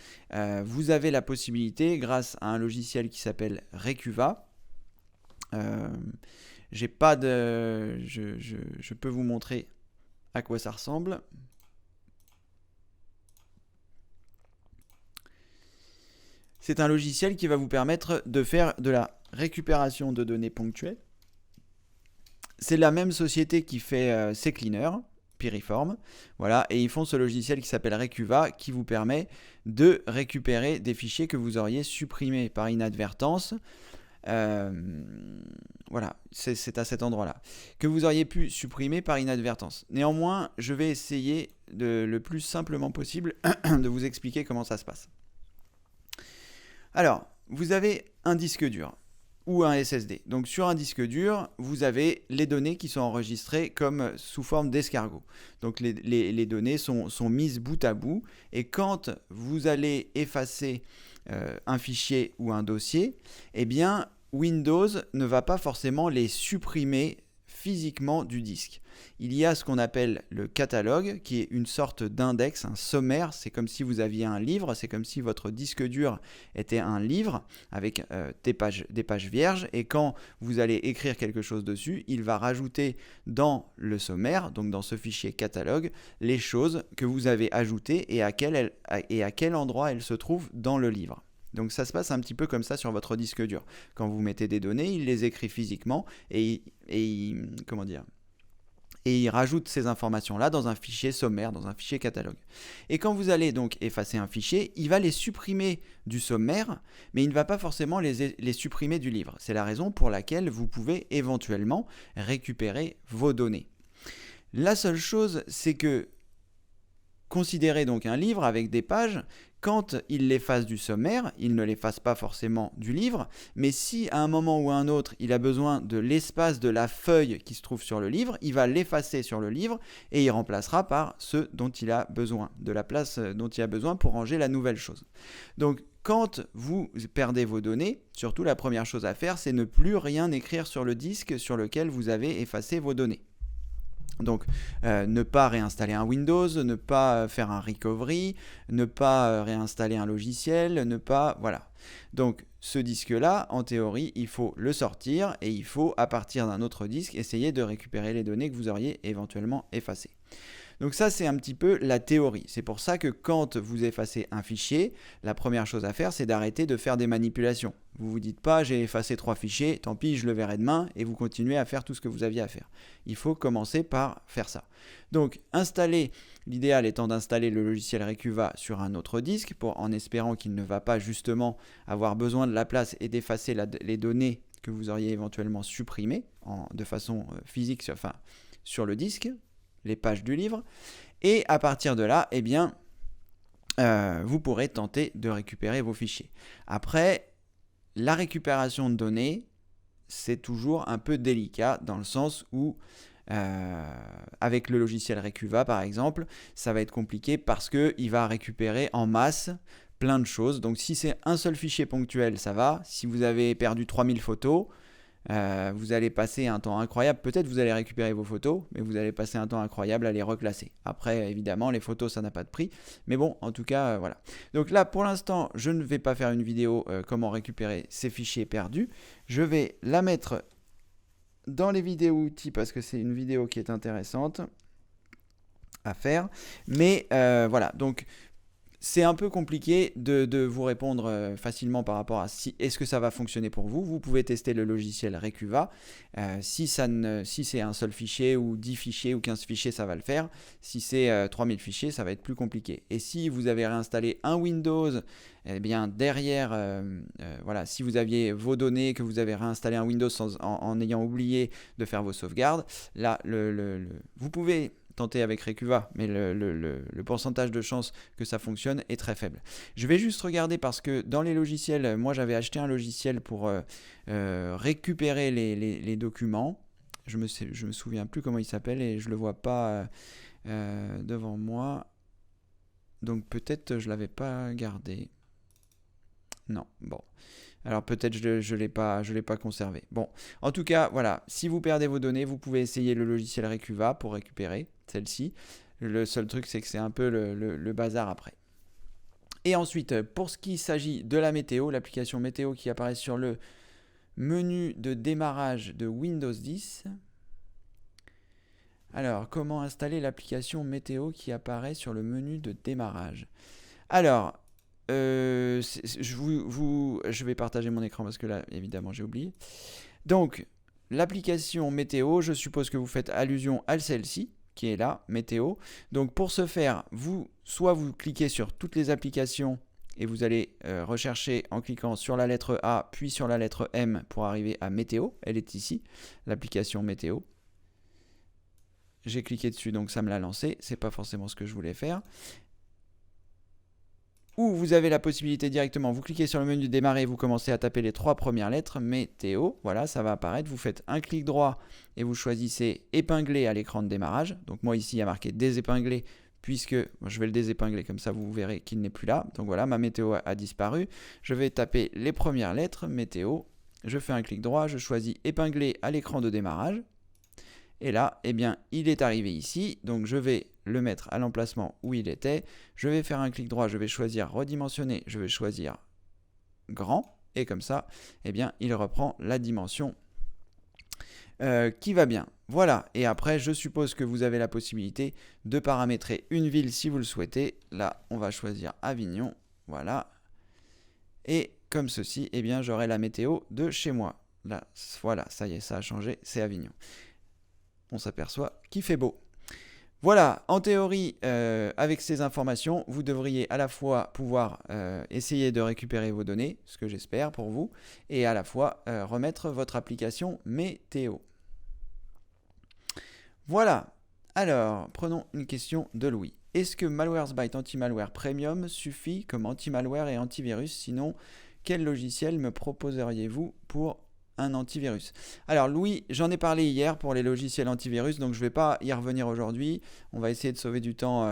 vous avez la possibilité, grâce à un logiciel qui s'appelle Recuva, je peux vous montrer à quoi ça ressemble. C'est un logiciel qui va vous permettre de faire de la récupération de données ponctuelles. C'est la même société qui fait CCleaner, Piriform, voilà, et ils font ce logiciel qui s'appelle Recuva qui vous permet de récupérer des fichiers que vous auriez supprimés par inadvertance. Voilà, c'est à cet endroit-là que vous auriez pu supprimer par inadvertance. Néanmoins, je vais essayer le plus simplement possible de vous expliquer comment ça se passe. Alors, vous avez un disque dur ou un SSD. Donc sur un disque dur, vous avez les données qui sont enregistrées comme sous forme d'escargot. Donc les données sont mises bout à bout et quand vous allez effacer un fichier ou un dossier, eh bien Windows ne va pas forcément les supprimer physiquement du disque. Il y a ce qu'on appelle le catalogue, qui est une sorte d'index, un sommaire. C'est comme si vous aviez un livre, c'est comme si votre disque dur était un livre avec des pages vierges. Et quand vous allez écrire quelque chose dessus, il va rajouter dans le sommaire, donc dans ce fichier catalogue, les choses que vous avez ajoutées et à quel endroit elles se trouvent dans le livre. Donc ça se passe un petit peu comme ça sur votre disque dur. Quand vous mettez des données, il les écrit physiquement et comment dire, et il rajoute ces informations-là dans un fichier sommaire, dans un fichier catalogue. Et quand vous allez donc effacer un fichier, il va les supprimer du sommaire, mais il ne va pas forcément les supprimer du livre. C'est la raison pour laquelle vous pouvez éventuellement récupérer vos données. La seule chose, c'est que considérez donc un livre avec des pages. Quand il l'efface du sommaire, il ne l'efface pas forcément du livre, mais si à un moment ou à un autre, il a besoin de l'espace de la feuille qui se trouve sur le livre, il va l'effacer sur le livre et il remplacera par ce dont il a besoin, de la place dont il a besoin pour ranger la nouvelle chose. Donc, quand vous perdez vos données, surtout la première chose à faire, c'est ne plus rien écrire sur le disque sur lequel vous avez effacé vos données. Donc, ne pas réinstaller un Windows, ne pas faire un recovery, ne pas réinstaller un logiciel, ne pas... Voilà. Donc, ce disque-là, en théorie, il faut le sortir et il faut, à partir d'un autre disque, essayer de récupérer les données que vous auriez éventuellement effacées. Donc ça, c'est un petit peu la théorie. C'est pour ça que quand vous effacez un fichier, la première chose à faire, c'est d'arrêter de faire des manipulations. Vous ne vous dites pas, j'ai effacé 3 fichiers, tant pis, je le verrai demain, et vous continuez à faire tout ce que vous aviez à faire. Il faut commencer par faire ça. Donc, l'idéal étant d'installer le logiciel Recuva sur un autre disque, en espérant qu'il ne va pas justement avoir besoin de la place et d'effacer les données que vous auriez éventuellement supprimées de façon physique, sur le disque, les pages du livre, et à partir de là, eh bien, vous pourrez tenter de récupérer vos fichiers. Après, la récupération de données, c'est toujours un peu délicat dans le sens où, avec le logiciel Recuva par exemple, ça va être compliqué parce qu'il va récupérer en masse plein de choses. Donc si c'est un seul fichier ponctuel, ça va. Si vous avez perdu 3000 photos, vous allez passer un temps incroyable. Peut-être vous allez récupérer vos photos, mais vous allez passer un temps incroyable à les reclasser. Après, évidemment, les photos, ça n'a pas de prix. Mais bon, en tout cas, voilà. Donc là, pour l'instant, je ne vais pas faire une vidéo comment récupérer ces fichiers perdus. Je vais la mettre dans les vidéos outils parce que c'est une vidéo qui est intéressante à faire. Mais voilà, donc... C'est un peu compliqué de vous répondre facilement par rapport à est-ce que ça va fonctionner pour vous. Vous pouvez tester le logiciel Recuva. Si c'est un seul fichier ou 10 fichiers ou 15 fichiers, ça va le faire. Si c'est 3000 fichiers, ça va être plus compliqué. Et si vous avez réinstallé un Windows, eh bien derrière, voilà, si vous aviez vos données, que vous avez réinstallé un Windows en ayant oublié de faire vos sauvegardes, là, vous pouvez... tenter avec Recuva, mais le pourcentage de chance que ça fonctionne est très faible. Je vais juste regarder parce que dans les logiciels, moi j'avais acheté un logiciel pour récupérer les documents. Je me souviens plus comment il s'appelle et je le vois pas devant moi. Donc peut-être je l'avais pas gardé. Non, bon. Alors peut-être je l'ai pas conservé. Bon, en tout cas, voilà. Si vous perdez vos données, vous pouvez essayer le logiciel Recuva pour récupérer celle-ci. Le seul truc, c'est que c'est un peu le bazar après. Et ensuite, pour ce qui s'agit de la météo, l'application météo qui apparaît sur le menu de démarrage de Windows 10. Alors, comment installer l'application météo qui apparaît sur le menu de démarrage? Alors, je vais partager mon écran parce que là, évidemment, j'ai oublié. Donc, l'application météo, je suppose que vous faites allusion à celle-ci, qui est là, météo. Donc, pour ce faire, soit vous cliquez sur toutes les applications et vous allez rechercher en cliquant sur la lettre A, puis sur la lettre M pour arriver à météo. Elle est ici, l'application météo. J'ai cliqué dessus, donc ça me l'a lancé. C'est pas forcément ce que je voulais faire. Ou vous avez la possibilité directement, vous cliquez sur le menu démarrer, vous commencez à taper les 3 premières lettres, météo, voilà, ça va apparaître, vous faites un clic droit et vous choisissez épingler à l'écran de démarrage. Donc moi ici il y a marqué désépingler puisque je vais le désépingler comme ça vous verrez qu'il n'est plus là. Donc voilà, ma météo a disparu. Je vais taper les premières lettres, météo, je fais un clic droit, je choisis épingler à l'écran de démarrage. Et là, eh bien, il est arrivé ici, donc je vais le mettre à l'emplacement où il était. Je vais faire un clic droit, je vais choisir redimensionner, je vais choisir grand, et comme ça, eh bien, il reprend la dimension qui va bien. Voilà, et après, je suppose que vous avez la possibilité de paramétrer une ville si vous le souhaitez. Là, on va choisir Avignon, voilà. Et comme ceci, eh bien, j'aurai la météo de chez moi. Là, voilà, ça y est, ça a changé, c'est Avignon. On s'aperçoit qu'il fait beau. Voilà, en théorie, avec ces informations, vous devriez à la fois pouvoir essayer de récupérer vos données, ce que j'espère pour vous, et à la fois remettre votre application météo. Voilà, alors prenons une question de Louis. Est-ce que Malwaresbyte Anti-Malware Premium suffit comme anti-malware et antivirus? Sinon, quel logiciel me proposeriez-vous pour un antivirus? Alors Louis, j'en ai parlé hier pour les logiciels antivirus, donc je ne vais pas y revenir aujourd'hui. On va essayer de sauver du temps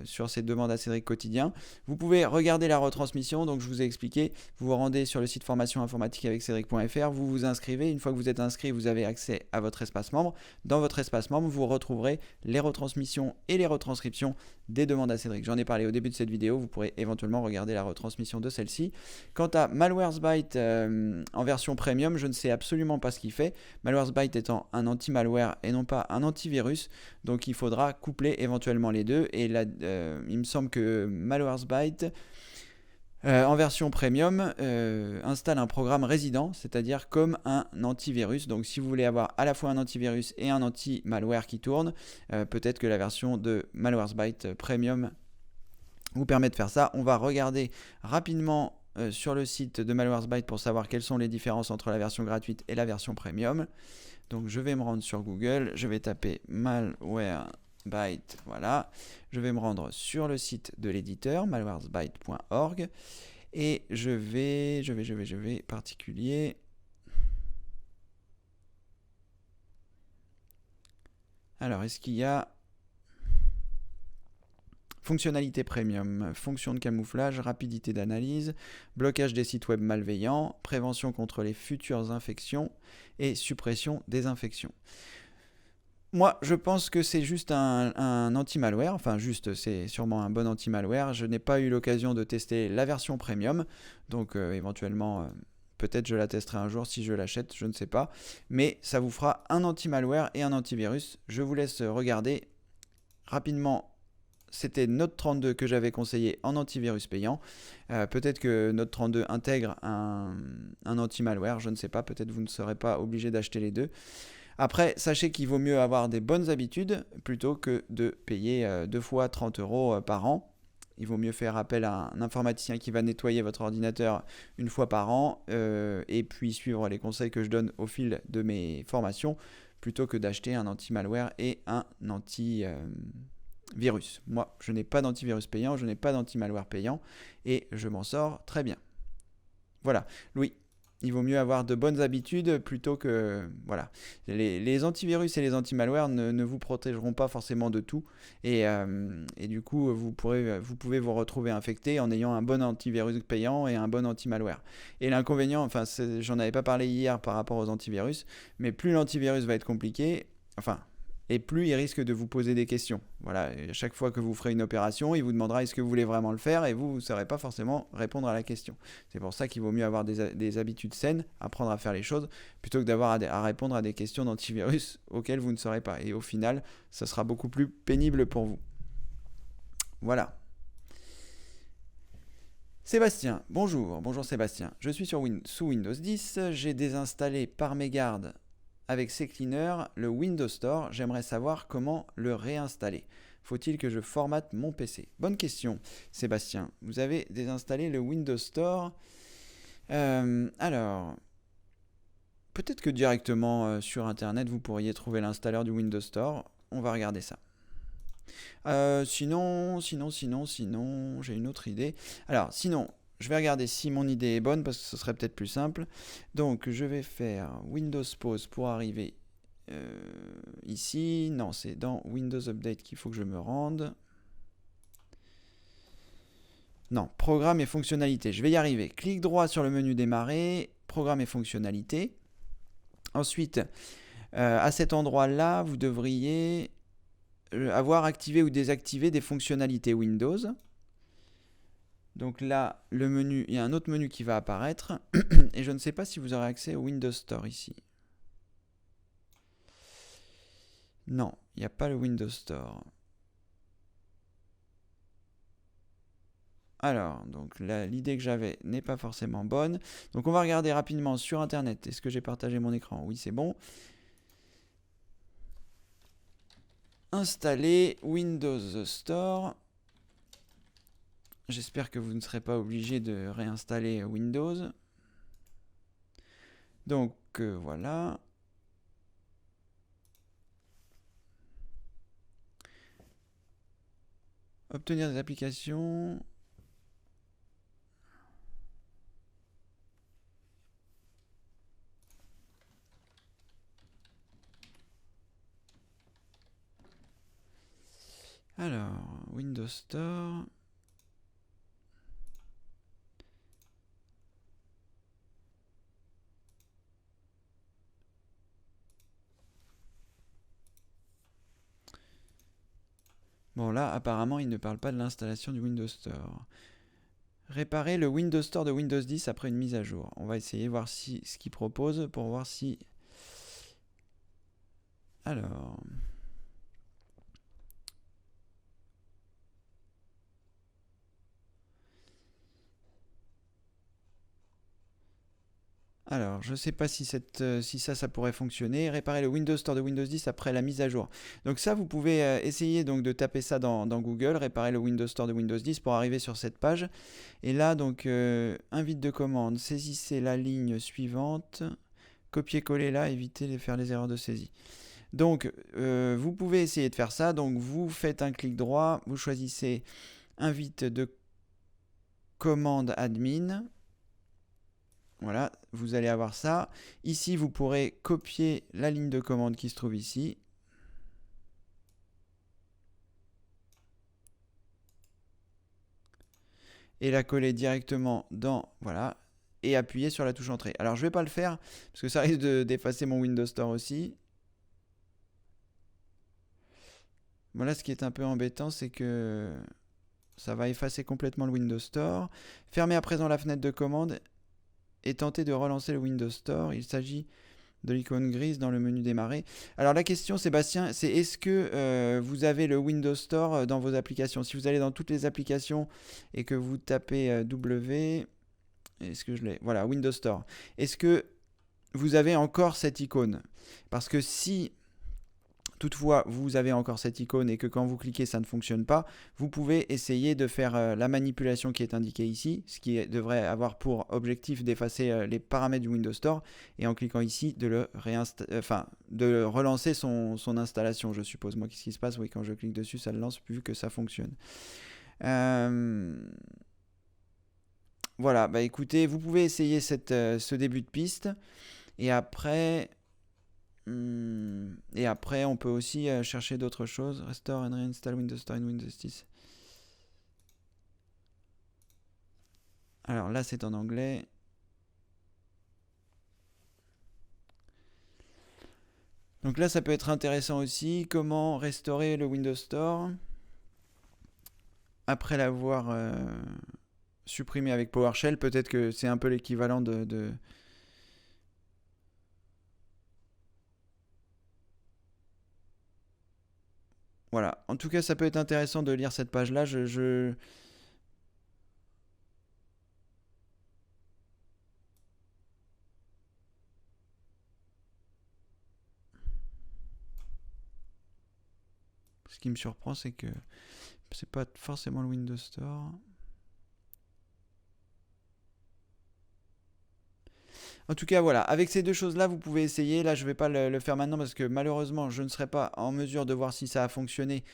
sur ces demandes à Cédric quotidien. Vous pouvez regarder la retransmission, donc je vous ai expliqué. Vous vous rendez sur le site formation informatique avec Cédric.fr, vous vous inscrivez. Une fois que vous êtes inscrit, vous avez accès à votre espace membre. Dans votre espace membre, vous retrouverez les retransmissions et les retranscriptions des demandes à Cédric. J'en ai parlé au début de cette vidéo, vous pourrez éventuellement regarder la retransmission de celle-ci. Quant à Malwaresbyte en version premium, je ne sais absolument pas ce qu'il fait. Malwaresbyte étant un anti-malware et non pas un antivirus, donc il faudra coupler éventuellement les deux. Et là, il me semble que Malwaresbyte en version premium installe un programme résident, c'est-à-dire comme un antivirus. Donc si vous voulez avoir à la fois un antivirus et un anti-malware qui tourne, peut-être que la version de Malwaresbyte premium vous permet de faire ça. On va regarder rapidement sur le site de Malwaresbyte pour savoir quelles sont les différences entre la version gratuite et la version premium. Donc je vais me rendre sur Google, je vais taper Malwaresbyte, voilà. Je vais me rendre sur le site de l'éditeur, malwaresbyte.org, et je vais, particulier. Alors, est-ce qu'il y a fonctionnalité premium, fonction de camouflage, rapidité d'analyse, blocage des sites web malveillants, prévention contre les futures infections et suppression des infections. Moi, je pense que c'est juste un anti-malware, enfin juste, c'est sûrement un bon anti-malware. Je n'ai pas eu l'occasion de tester la version premium, donc éventuellement, peut-être je la testerai un jour si je l'achète, je ne sais pas. Mais ça vous fera un anti-malware et un antivirus. Je vous laisse regarder rapidement. C'était Note 32 que j'avais conseillé en antivirus payant. Peut-être que Note 32 intègre un anti-malware, je ne sais pas. Peut-être vous ne serez pas obligé d'acheter les deux. Après, sachez qu'il vaut mieux avoir des bonnes habitudes plutôt que de payer 2 fois 30 € par an. Il vaut mieux faire appel à un informaticien qui va nettoyer votre ordinateur une fois par an et puis suivre les conseils que je donne au fil de mes formations plutôt que d'acheter un anti-malware et un anti-virus. Moi, je n'ai pas d'antivirus payant, je n'ai pas d'anti-malware payant et je m'en sors très bien. Voilà, Louis. Il vaut mieux avoir de bonnes habitudes plutôt que... Voilà. Les antivirus et les anti-malware ne vous protégeront pas forcément de tout. Et du coup, vous pouvez vous retrouver infecté en ayant un bon antivirus payant et un bon anti-malware. Et l'inconvénient, enfin, j'en avais pas parlé hier par rapport aux antivirus, mais plus l'antivirus va être compliqué, enfin... et plus il risque de vous poser des questions. Voilà, et à chaque fois que vous ferez une opération, il vous demandera est-ce que vous voulez vraiment le faire et vous ne saurez pas forcément répondre à la question. C'est pour ça qu'il vaut mieux avoir des habitudes saines, apprendre à faire les choses, plutôt que d'avoir à répondre à des questions d'antivirus auxquelles vous ne saurez pas. Et au final, ça sera beaucoup plus pénible pour vous. Voilà. Sébastien, bonjour Sébastien. Je suis sous Windows 10, j'ai désinstallé par mégarde avec CCleaner le Windows Store, j'aimerais savoir comment le réinstaller. Faut-il que je formate mon PC? Bonne question, Sébastien. Vous avez désinstallé le Windows Store. Alors, peut-être que directement sur Internet, vous pourriez trouver l'installeur du Windows Store. On va regarder ça. Sinon, j'ai une autre idée. Alors, sinon, je vais regarder si mon idée est bonne parce que ce serait peut-être plus simple. Donc je vais faire Windows Pause pour arriver ici. Non, c'est dans Windows Update qu'il faut que je me rende. Non, programme et fonctionnalités. Je vais y arriver. Clic droit sur le menu démarrer, programme et fonctionnalités. Ensuite, à cet endroit-là, vous devriez avoir activé ou désactivé des fonctionnalités Windows. Donc là, le menu, il y a un autre menu qui va apparaître. Et je ne sais pas si vous aurez accès au Windows Store ici. Non, il n'y a pas le Windows Store. Alors, donc l'idée que j'avais n'est pas forcément bonne. Donc on va regarder rapidement sur Internet. Est-ce que j'ai partagé mon écran? Oui, c'est bon. Installer Windows Store. J'espère que vous ne serez pas obligé de réinstaller Windows. Donc voilà. Obtenir des applications. Alors, Windows Store. Bon là, apparemment, il ne parle pas de l'installation du Windows Store. Réparer le Windows Store de Windows 10 après une mise à jour. On va essayer de voir ce qu'il propose pour voir si... Alors... Alors, je ne sais pas si ça pourrait fonctionner. Réparer le Windows Store de Windows 10 après la mise à jour. Donc ça, vous pouvez essayer donc, de taper ça dans Google, réparer le Windows Store de Windows 10 pour arriver sur cette page. Et là, donc, invite de commande, saisissez la ligne suivante, copier-coller là, évitez de faire les erreurs de saisie. Donc, vous pouvez essayer de faire ça. Donc, vous faites un clic droit, vous choisissez invite de commande admin. Voilà, vous allez avoir ça. Ici, vous pourrez copier la ligne de commande qui se trouve ici. Et la coller directement dans... Voilà. Et appuyer sur la touche entrée. Alors, je ne vais pas le faire, parce que ça risque d'effacer mon Windows Store aussi. Voilà, ce qui est un peu embêtant, c'est que ça va effacer complètement le Windows Store. Fermez à présent la fenêtre de commande et tentez de relancer le Windows Store. Il s'agit de l'icône grise dans le menu démarrer. Alors la question, Sébastien, c'est est-ce que vous avez le Windows Store dans vos applications? Si vous allez dans toutes les applications et que vous tapez W, est-ce que je l'ai? Voilà, Windows Store. Est-ce que vous avez encore cette icône? Parce que si toutefois vous avez encore cette icône et que quand vous cliquez ça ne fonctionne pas, vous pouvez essayer de faire la manipulation qui est indiquée ici, ce qui devrait avoir pour objectif d'effacer les paramètres du Windows Store, et en cliquant ici de de relancer son installation, je suppose. Moi, qu'est-ce qui se passe? Oui, quand je clique dessus ça le lance vu que ça fonctionne. Voilà, bah écoutez, vous pouvez essayer ce début de piste, et après... Et après, on peut aussi chercher d'autres choses. Restore and reinstall Windows Store in Windows 10. Alors là, c'est en anglais. Donc là, ça peut être intéressant aussi. Comment restaurer le Windows Store après l'avoir supprimé avec PowerShell. Peut-être que c'est un peu l'équivalent de... Voilà. En tout cas, ça peut être intéressant de lire cette page-là. Ce qui me surprend, c'est que c'est pas forcément le Windows Store. En tout cas, voilà, avec ces deux choses-là, vous pouvez essayer. Là, je ne vais pas le faire maintenant parce que malheureusement, je ne serai pas en mesure de voir si ça a fonctionné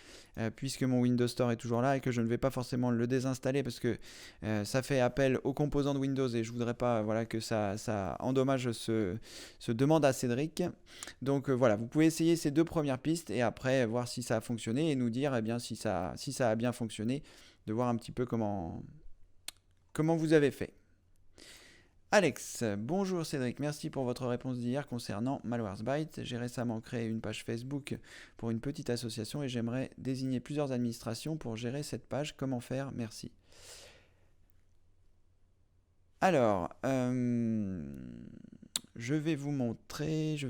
puisque mon Windows Store est toujours là et que je ne vais pas forcément le désinstaller parce que ça fait appel aux composants de Windows et je ne voudrais pas voilà, que ça endommage ce demande à Cédric. Donc voilà, vous pouvez essayer ces deux premières pistes et après voir si ça a fonctionné et nous dire eh bien, si ça a bien fonctionné, de voir un petit peu comment vous avez fait. Alex, bonjour Cédric, merci pour votre réponse d'hier concernant Malwaresbytes. J'ai récemment créé une page Facebook pour une petite association et j'aimerais désigner plusieurs administrations pour gérer cette page. Comment faire? Merci. Alors, je vais vous montrer, je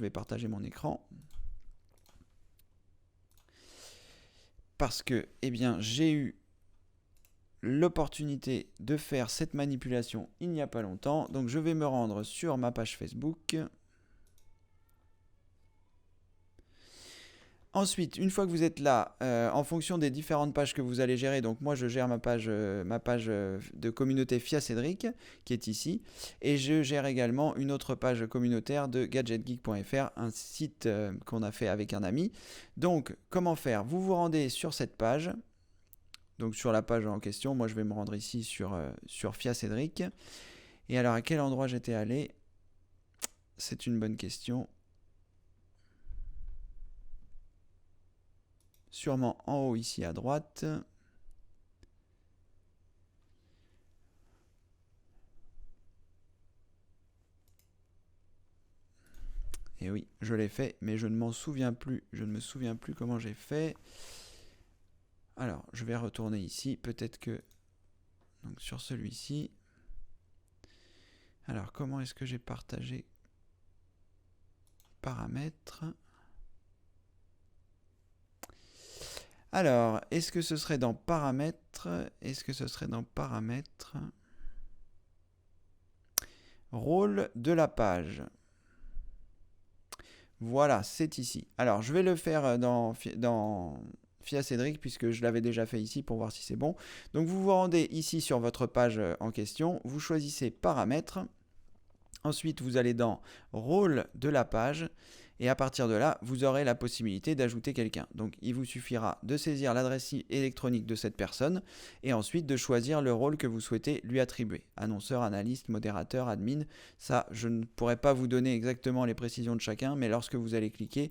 vais partager mon écran. Parce que, eh bien, j'ai eu l'opportunité de faire cette manipulation il n'y a pas longtemps. Donc je vais me rendre sur ma page Facebook. Ensuite, une fois que vous êtes là, en fonction des différentes pages que vous allez gérer, donc moi je gère ma page de communauté FIA Cédric, qui est ici, et je gère également une autre page communautaire de gadgetgeek.fr, un site qu'on a fait avec un ami. Donc, comment faire? Vous vous rendez sur cette page, donc sur la page en question, moi je vais me rendre ici sur FIA Cédric. Et alors, à quel endroit j'étais allé? C'est une bonne question. Sûrement en haut ici à droite. Et oui, je l'ai fait, mais je ne m'en souviens plus. Je ne me souviens plus comment j'ai fait. Alors, je vais retourner ici. Peut-être que... Donc, sur celui-ci. Alors, comment est-ce que j'ai partagé? Paramètres. Alors, est-ce que ce serait dans paramètres? Est-ce que ce serait dans paramètres? Rôle de la page. Voilà, c'est ici. Alors, je vais le faire dans FIA Cédric, puisque je l'avais déjà fait ici pour voir si c'est bon. Donc, vous vous rendez ici sur votre page en question. Vous choisissez paramètres. Ensuite, vous allez dans rôle de la page. Et à partir de là, vous aurez la possibilité d'ajouter quelqu'un. Donc, il vous suffira de saisir l'adresse électronique de cette personne et ensuite de choisir le rôle que vous souhaitez lui attribuer. Annonceur, analyste, modérateur, admin. Ça, je ne pourrais pas vous donner exactement les précisions de chacun, mais lorsque vous allez cliquer,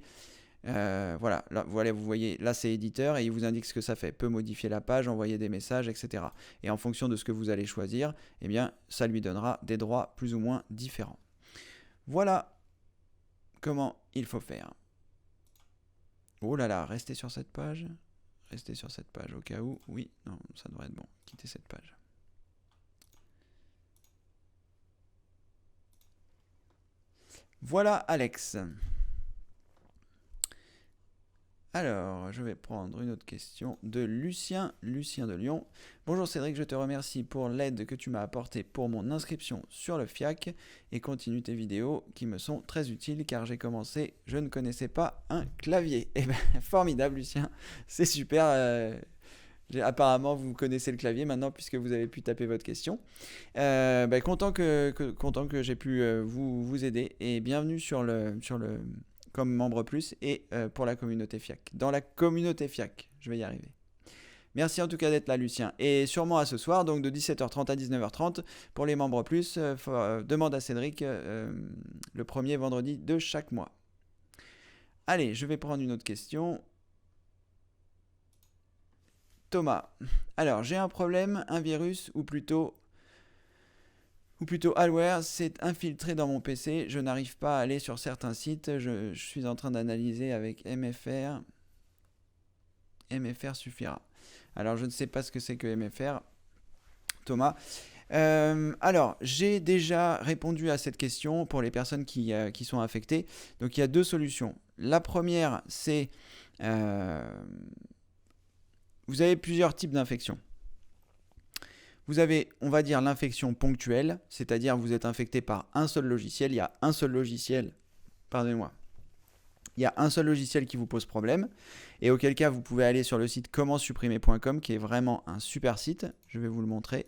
voilà, là, vous voyez, là c'est éditeur et il vous indique ce que ça fait. Peut modifier la page, envoyer des messages, etc. Et en fonction de ce que vous allez choisir, eh bien, ça lui donnera des droits plus ou moins différents. Voilà comment il faut faire. Oh là là, restez sur cette page. Restez sur cette page au cas où. Oui, non, ça devrait être bon. Quittez cette page. Voilà Alex. Alors, je vais prendre une autre question de Lucien de Lyon. Bonjour Cédric, je te remercie pour l'aide que tu m'as apportée pour mon inscription sur le FIAC et continue tes vidéos qui me sont très utiles car j'ai commencé, je ne connaissais pas un clavier. Eh bien, formidable Lucien, c'est super. Apparemment, vous connaissez le clavier maintenant puisque vous avez pu taper votre question. Content que j'ai pu vous aider et bienvenue comme membre plus et pour la communauté FIAC. Dans la communauté FIAC, je vais y arriver. Merci en tout cas d'être là Lucien. Et sûrement à ce soir, donc de 17h30 à 19h30, pour les membres plus, demande à Cédric le premier vendredi de chaque mois. Allez, je vais prendre une autre question. Thomas, alors j'ai un problème, un virus ou plutôt malware s'est infiltré dans mon PC. Je n'arrive pas à aller sur certains sites. Je suis en train d'analyser avec MFR. MFR suffira. Alors, je ne sais pas ce que c'est que MFR, Thomas. Alors, j'ai déjà répondu à cette question pour les personnes qui sont affectées. Donc, il y a deux solutions. La première, c'est... vous avez plusieurs types d'infections. Vous avez, on va dire, l'infection ponctuelle, c'est-à-dire vous êtes infecté par un seul logiciel. Il y a un seul logiciel, pardonnez-moi, il y a un seul logiciel qui vous pose problème. Et auquel cas, vous pouvez aller sur le site commentsupprimer.com, qui est vraiment un super site, je vais vous le montrer,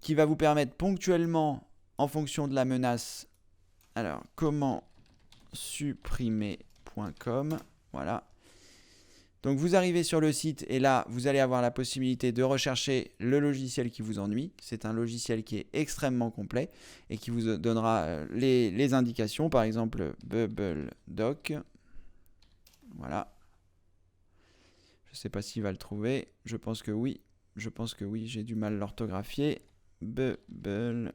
qui va vous permettre ponctuellement, en fonction de la menace, alors, commentsupprimer.com, voilà. Donc vous arrivez sur le site et là, vous allez avoir la possibilité de rechercher le logiciel qui vous ennuie. C'est un logiciel qui est extrêmement complet et qui vous donnera les indications. Par exemple, BubbleDoc. Voilà. Je ne sais pas s'il va le trouver. Je pense que oui. J'ai du mal à l'orthographier. Bubble.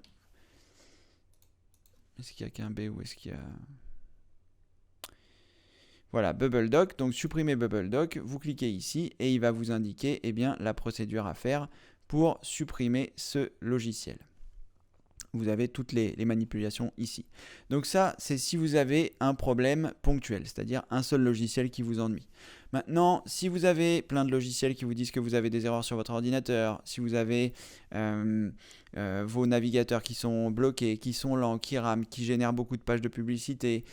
Est-ce qu'il y a qu'un B ou est-ce qu'il y a... Voilà, BubbleDoc, donc supprimez BubbleDoc, vous cliquez ici et il va vous indiquer la procédure à faire pour supprimer ce logiciel. Vous avez toutes les manipulations ici. Donc ça, c'est si vous avez un problème ponctuel, c'est-à-dire un seul logiciel qui vous ennuie. Maintenant, si vous avez plein de logiciels qui vous disent que vous avez des erreurs sur votre ordinateur, si vous avez vos navigateurs qui sont bloqués, qui sont lents, qui rament, qui génèrent beaucoup de pages de publicité,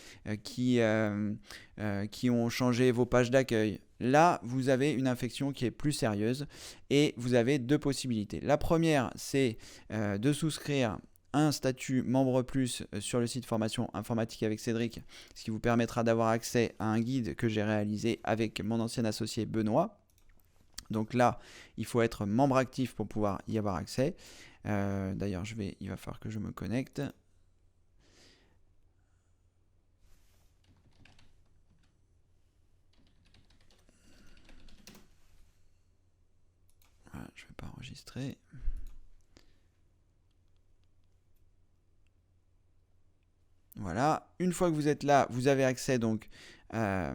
qui ont changé vos pages d'accueil, là, vous avez une infection qui est plus sérieuse et vous avez deux possibilités. La première, c'est de souscrire un statut membre plus sur le site formation informatique avec Cédric, ce qui vous permettra d'avoir accès à un guide que j'ai réalisé avec mon ancien associé Benoît. Donc là, il faut être membre actif pour pouvoir y avoir accès. D'ailleurs, il va falloir que je me connecte. Voilà, je ne vais pas enregistrer. Voilà, une fois que vous êtes là, vous avez accès donc à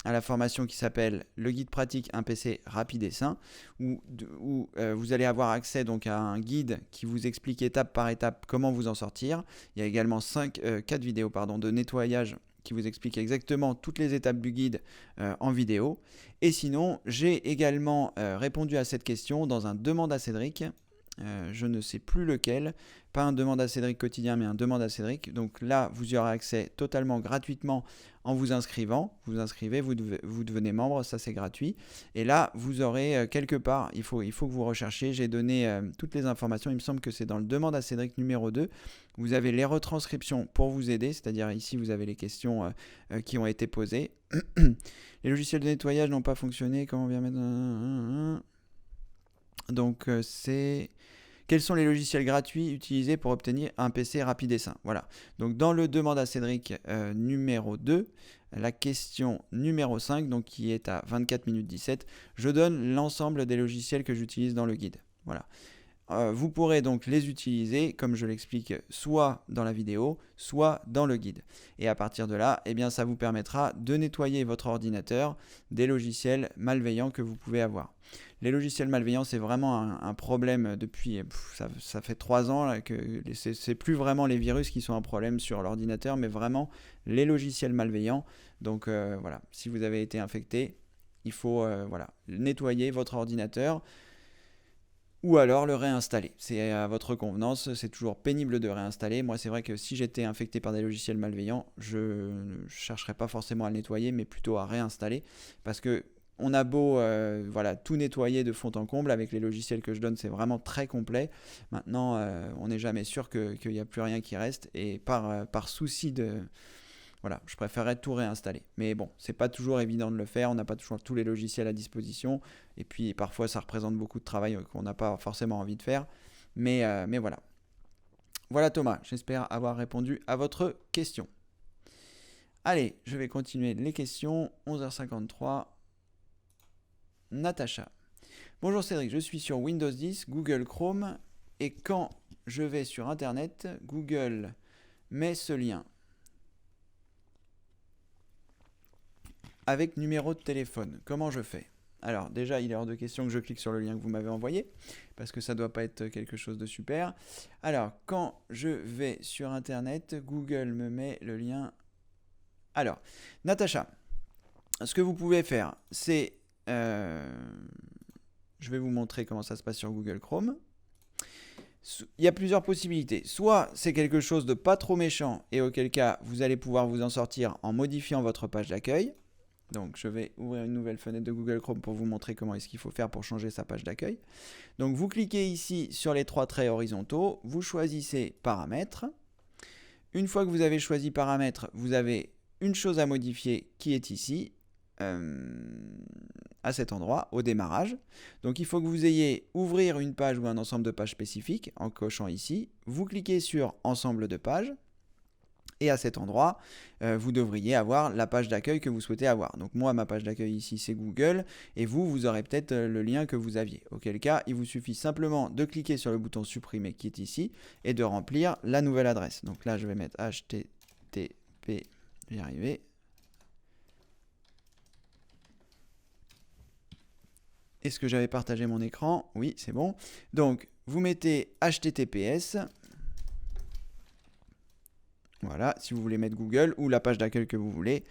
la formation qui s'appelle le guide pratique un PC rapide et sain, où vous allez avoir accès donc à un guide qui vous explique étape par étape comment vous en sortir. Il y a également 4 vidéos de nettoyage qui vous expliquent exactement toutes les étapes du guide en vidéo. Et sinon, j'ai également répondu à cette question dans un demande à Cédric. Je ne sais plus lequel, pas un demande à Cédric quotidien, mais un demande à Cédric. Donc là, vous y aurez accès totalement gratuitement en vous inscrivant. Vous vous inscrivez, vous devenez membre, ça c'est gratuit. Et là, vous aurez quelque part, il faut que vous recherchiez, j'ai donné toutes les informations, il me semble que c'est dans le demande à Cédric numéro 2. Vous avez les retranscriptions pour vous aider, c'est-à-dire ici, vous avez les questions qui ont été posées. Les logiciels de nettoyage n'ont pas fonctionné, comment bien mettre... Donc c'est... Quels sont les logiciels gratuits utilisés pour obtenir un PC rapide et sain? Voilà. Donc dans le demande à Cédric numéro 2, la question numéro 5, donc qui est à 24 minutes 17, je donne l'ensemble des logiciels que j'utilise dans le guide. Voilà. Vous pourrez donc les utiliser, comme je l'explique, soit dans la vidéo, soit dans le guide. Et à partir de là, eh bien, ça vous permettra de nettoyer votre ordinateur des logiciels malveillants que vous pouvez avoir. Les logiciels malveillants, c'est vraiment un problème depuis, ça fait 3 ans là, que c'est plus vraiment les virus qui sont un problème sur l'ordinateur, mais vraiment les logiciels malveillants. Donc voilà, si vous avez été infecté, il faut nettoyer votre ordinateur. Ou alors le réinstaller. C'est à votre convenance, c'est toujours pénible de réinstaller. Moi, c'est vrai que si j'étais infecté par des logiciels malveillants, je ne chercherais pas forcément à le nettoyer, mais plutôt à réinstaller. Parce que on a beau tout nettoyer de fond en comble, avec les logiciels que je donne, c'est vraiment très complet. Maintenant, on n'est jamais sûr qu'il n'y a plus rien qui reste. Et par souci de... Voilà, je préférerais tout réinstaller. Mais bon, c'est pas toujours évident de le faire, on n'a pas toujours tous les logiciels à disposition, et puis parfois ça représente beaucoup de travail qu'on n'a pas forcément envie de faire. Mais voilà. Voilà Thomas, j'espère avoir répondu à votre question. Allez, je vais continuer les questions. 11h53. Natacha. Bonjour Cédric, je suis sur Windows 10, Google Chrome, et quand je vais sur Internet, Google met ce lien avec numéro de téléphone. Comment je fais? Alors déjà, il est hors de question que je clique sur le lien que vous m'avez envoyé, parce que ça ne doit pas être quelque chose de super. Alors, quand je vais sur Internet, Google me met le lien... Alors, Natacha, ce que vous pouvez faire, c'est... je vais vous montrer comment ça se passe sur Google Chrome. Il y a plusieurs possibilités. Soit c'est quelque chose de pas trop méchant, et auquel cas, vous allez pouvoir vous en sortir en modifiant votre page d'accueil. Donc je vais ouvrir une nouvelle fenêtre de Google Chrome pour vous montrer comment est-ce qu'il faut faire pour changer sa page d'accueil. Donc vous cliquez ici sur les 3 traits horizontaux, vous choisissez paramètres. Une fois que vous avez choisi paramètres, vous avez une chose à modifier qui est ici, à cet endroit, au démarrage. Donc il faut que vous ayez ouvrir une page ou un ensemble de pages spécifiques en cochant ici. Vous cliquez sur ensemble de pages. Et à cet endroit, vous devriez avoir la page d'accueil que vous souhaitez avoir. Donc moi, ma page d'accueil ici, c'est Google. Et vous aurez peut-être le lien que vous aviez. Auquel cas, il vous suffit simplement de cliquer sur le bouton supprimer qui est ici et de remplir la nouvelle adresse. Donc là, je vais mettre http, j'y arriver. Est-ce que j'avais partagé mon écran? Oui, c'est bon. Donc, vous mettez https. Voilà, si vous voulez mettre Google ou la page d'accueil que vous voulez.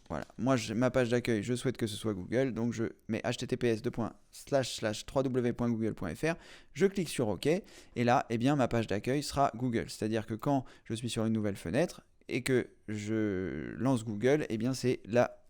Voilà, moi ma page d'accueil, je souhaite que ce soit Google, donc je mets https://www.google.fr, je clique sur OK, et là, eh bien, ma page d'accueil sera Google. C'est-à-dire que quand je suis sur une nouvelle fenêtre et que je lance Google, eh bien, c'est là,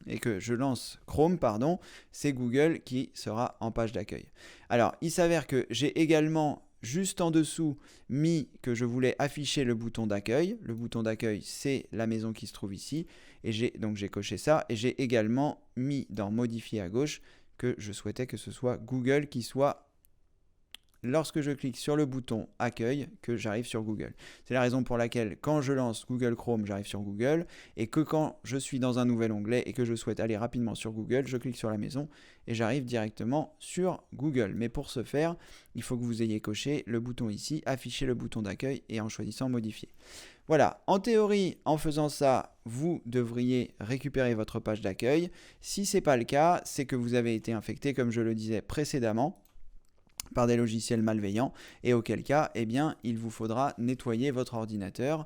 et que je lance Chrome, pardon, c'est Google qui sera en page d'accueil. Alors, il s'avère que j'ai également juste en dessous mis que je voulais afficher le bouton d'accueil. Le bouton d'accueil, c'est la maison qui se trouve ici. Et donc j'ai coché ça. Et j'ai également mis dans modifier à gauche que je souhaitais que ce soit Google qui soit, lorsque je clique sur le bouton accueil, que j'arrive sur Google. C'est la raison pour laquelle quand je lance Google Chrome, j'arrive sur Google, et que quand je suis dans un nouvel onglet et que je souhaite aller rapidement sur Google, je clique sur la maison et j'arrive directement sur Google. Mais pour ce faire, il faut que vous ayez coché le bouton ici, afficher le bouton d'accueil, et en choisissant modifier. Voilà, en théorie, en faisant ça, vous devriez récupérer votre page d'accueil. Si ce n'est pas le cas, c'est que vous avez été infecté, comme je le disais précédemment, par des logiciels malveillants, et auquel cas, eh bien, il vous faudra nettoyer votre ordinateur,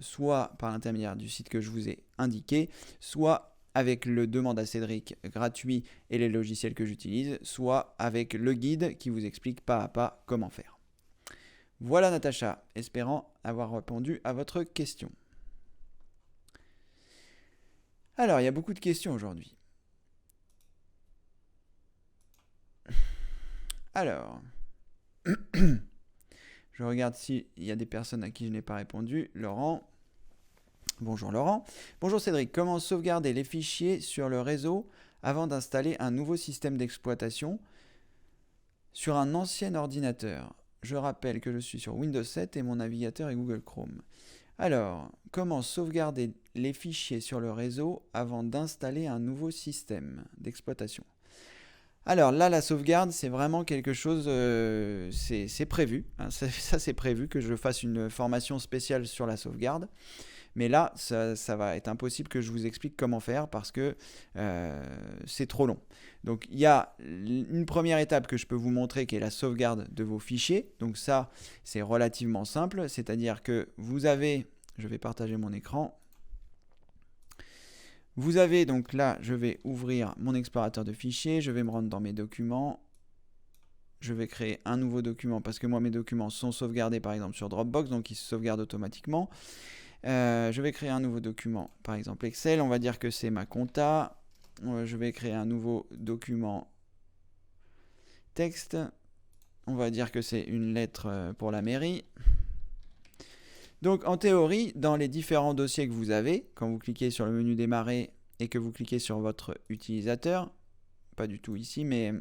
soit par l'intermédiaire du site que je vous ai indiqué, soit avec le demande à Cédric gratuit et les logiciels que j'utilise, soit avec le guide qui vous explique pas à pas comment faire. Voilà Natacha, espérant avoir répondu à votre question. Alors, il y a beaucoup de questions aujourd'hui. Alors, je regarde s'il y a des personnes à qui je n'ai pas répondu. Laurent. Bonjour Laurent. Bonjour Cédric. Comment sauvegarder les fichiers sur le réseau avant d'installer un nouveau système d'exploitation sur un ancien ordinateur? Je rappelle que je suis sur Windows 7 et mon navigateur est Google Chrome. Alors, comment sauvegarder les fichiers sur le réseau avant d'installer un nouveau système d'exploitation? Alors là, la sauvegarde, c'est vraiment quelque chose, c'est prévu. Hein, ça, c'est prévu que je fasse une formation spéciale sur la sauvegarde. Mais là, ça va être impossible que je vous explique comment faire parce que c'est trop long. Donc il y a une première étape que je peux vous montrer qui est la sauvegarde de vos fichiers. Donc ça, c'est relativement simple. C'est-à-dire que vous avez, je vais partager mon écran. Vous avez donc là, je vais ouvrir mon explorateur de fichiers, je vais me rendre dans mes documents, je vais créer un nouveau document parce que moi mes documents sont sauvegardés par exemple sur Dropbox, donc ils se sauvegardent automatiquement. Je vais créer un nouveau document, par exemple Excel, on va dire que c'est ma compta, je vais créer un nouveau document texte, on va dire que c'est une lettre pour la mairie. Donc en théorie, dans les différents dossiers que vous avez, quand vous cliquez sur le menu démarrer et que vous cliquez sur votre utilisateur, pas du tout ici, mais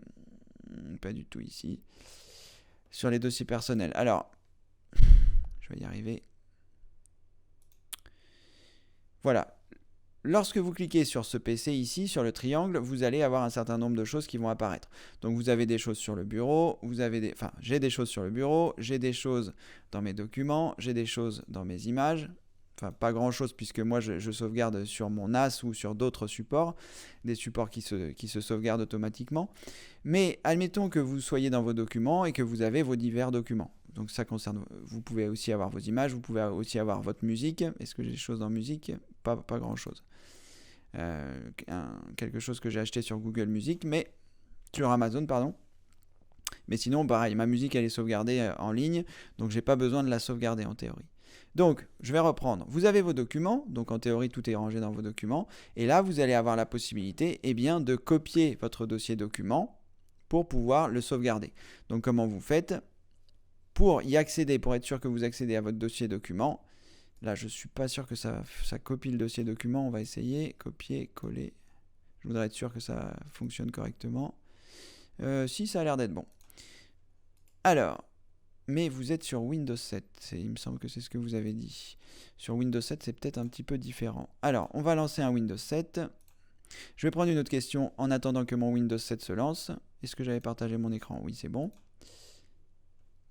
pas du tout ici, sur les dossiers personnels. Alors, je vais y arriver. Voilà. Lorsque vous cliquez sur ce PC ici, sur le triangle, vous allez avoir un certain nombre de choses qui vont apparaître. Donc vous avez des choses sur le bureau, j'ai des choses sur le bureau, j'ai des choses dans mes documents, j'ai des choses dans mes images. Enfin, pas grand chose puisque moi je sauvegarde sur mon NAS ou sur d'autres supports, des supports qui se sauvegardent automatiquement. Mais admettons que vous soyez dans vos documents et que vous avez vos divers documents. Donc ça concerne, vous pouvez aussi avoir vos images, vous pouvez aussi avoir votre musique. Est-ce que j'ai des choses dans musique? Pas grand chose. Quelque chose que j'ai acheté sur Google Music, mais sur Amazon, pardon. Mais sinon, pareil, ma musique elle est sauvegardée en ligne, donc j'ai pas besoin de la sauvegarder en théorie. Donc, je vais reprendre. Vous avez vos documents, donc en théorie tout est rangé dans vos documents, et là vous allez avoir la possibilité, bien, de copier votre dossier document pour pouvoir le sauvegarder. Donc comment vous faites? Pour y accéder, pour être sûr que vous accédez à votre dossier document, là je suis pas sûr que ça copie le dossier document, on va essayer, copier, coller. Je voudrais être sûr que ça fonctionne correctement. Si, ça a l'air d'être bon. Alors, mais vous êtes sur Windows 7, il me semble que c'est ce que vous avez dit. Sur Windows 7, c'est peut-être un petit peu différent. Alors, on va lancer un Windows 7. Je vais prendre une autre question en attendant que mon Windows 7 se lance. Est-ce que j'avais partagé mon écran? Oui, c'est bon.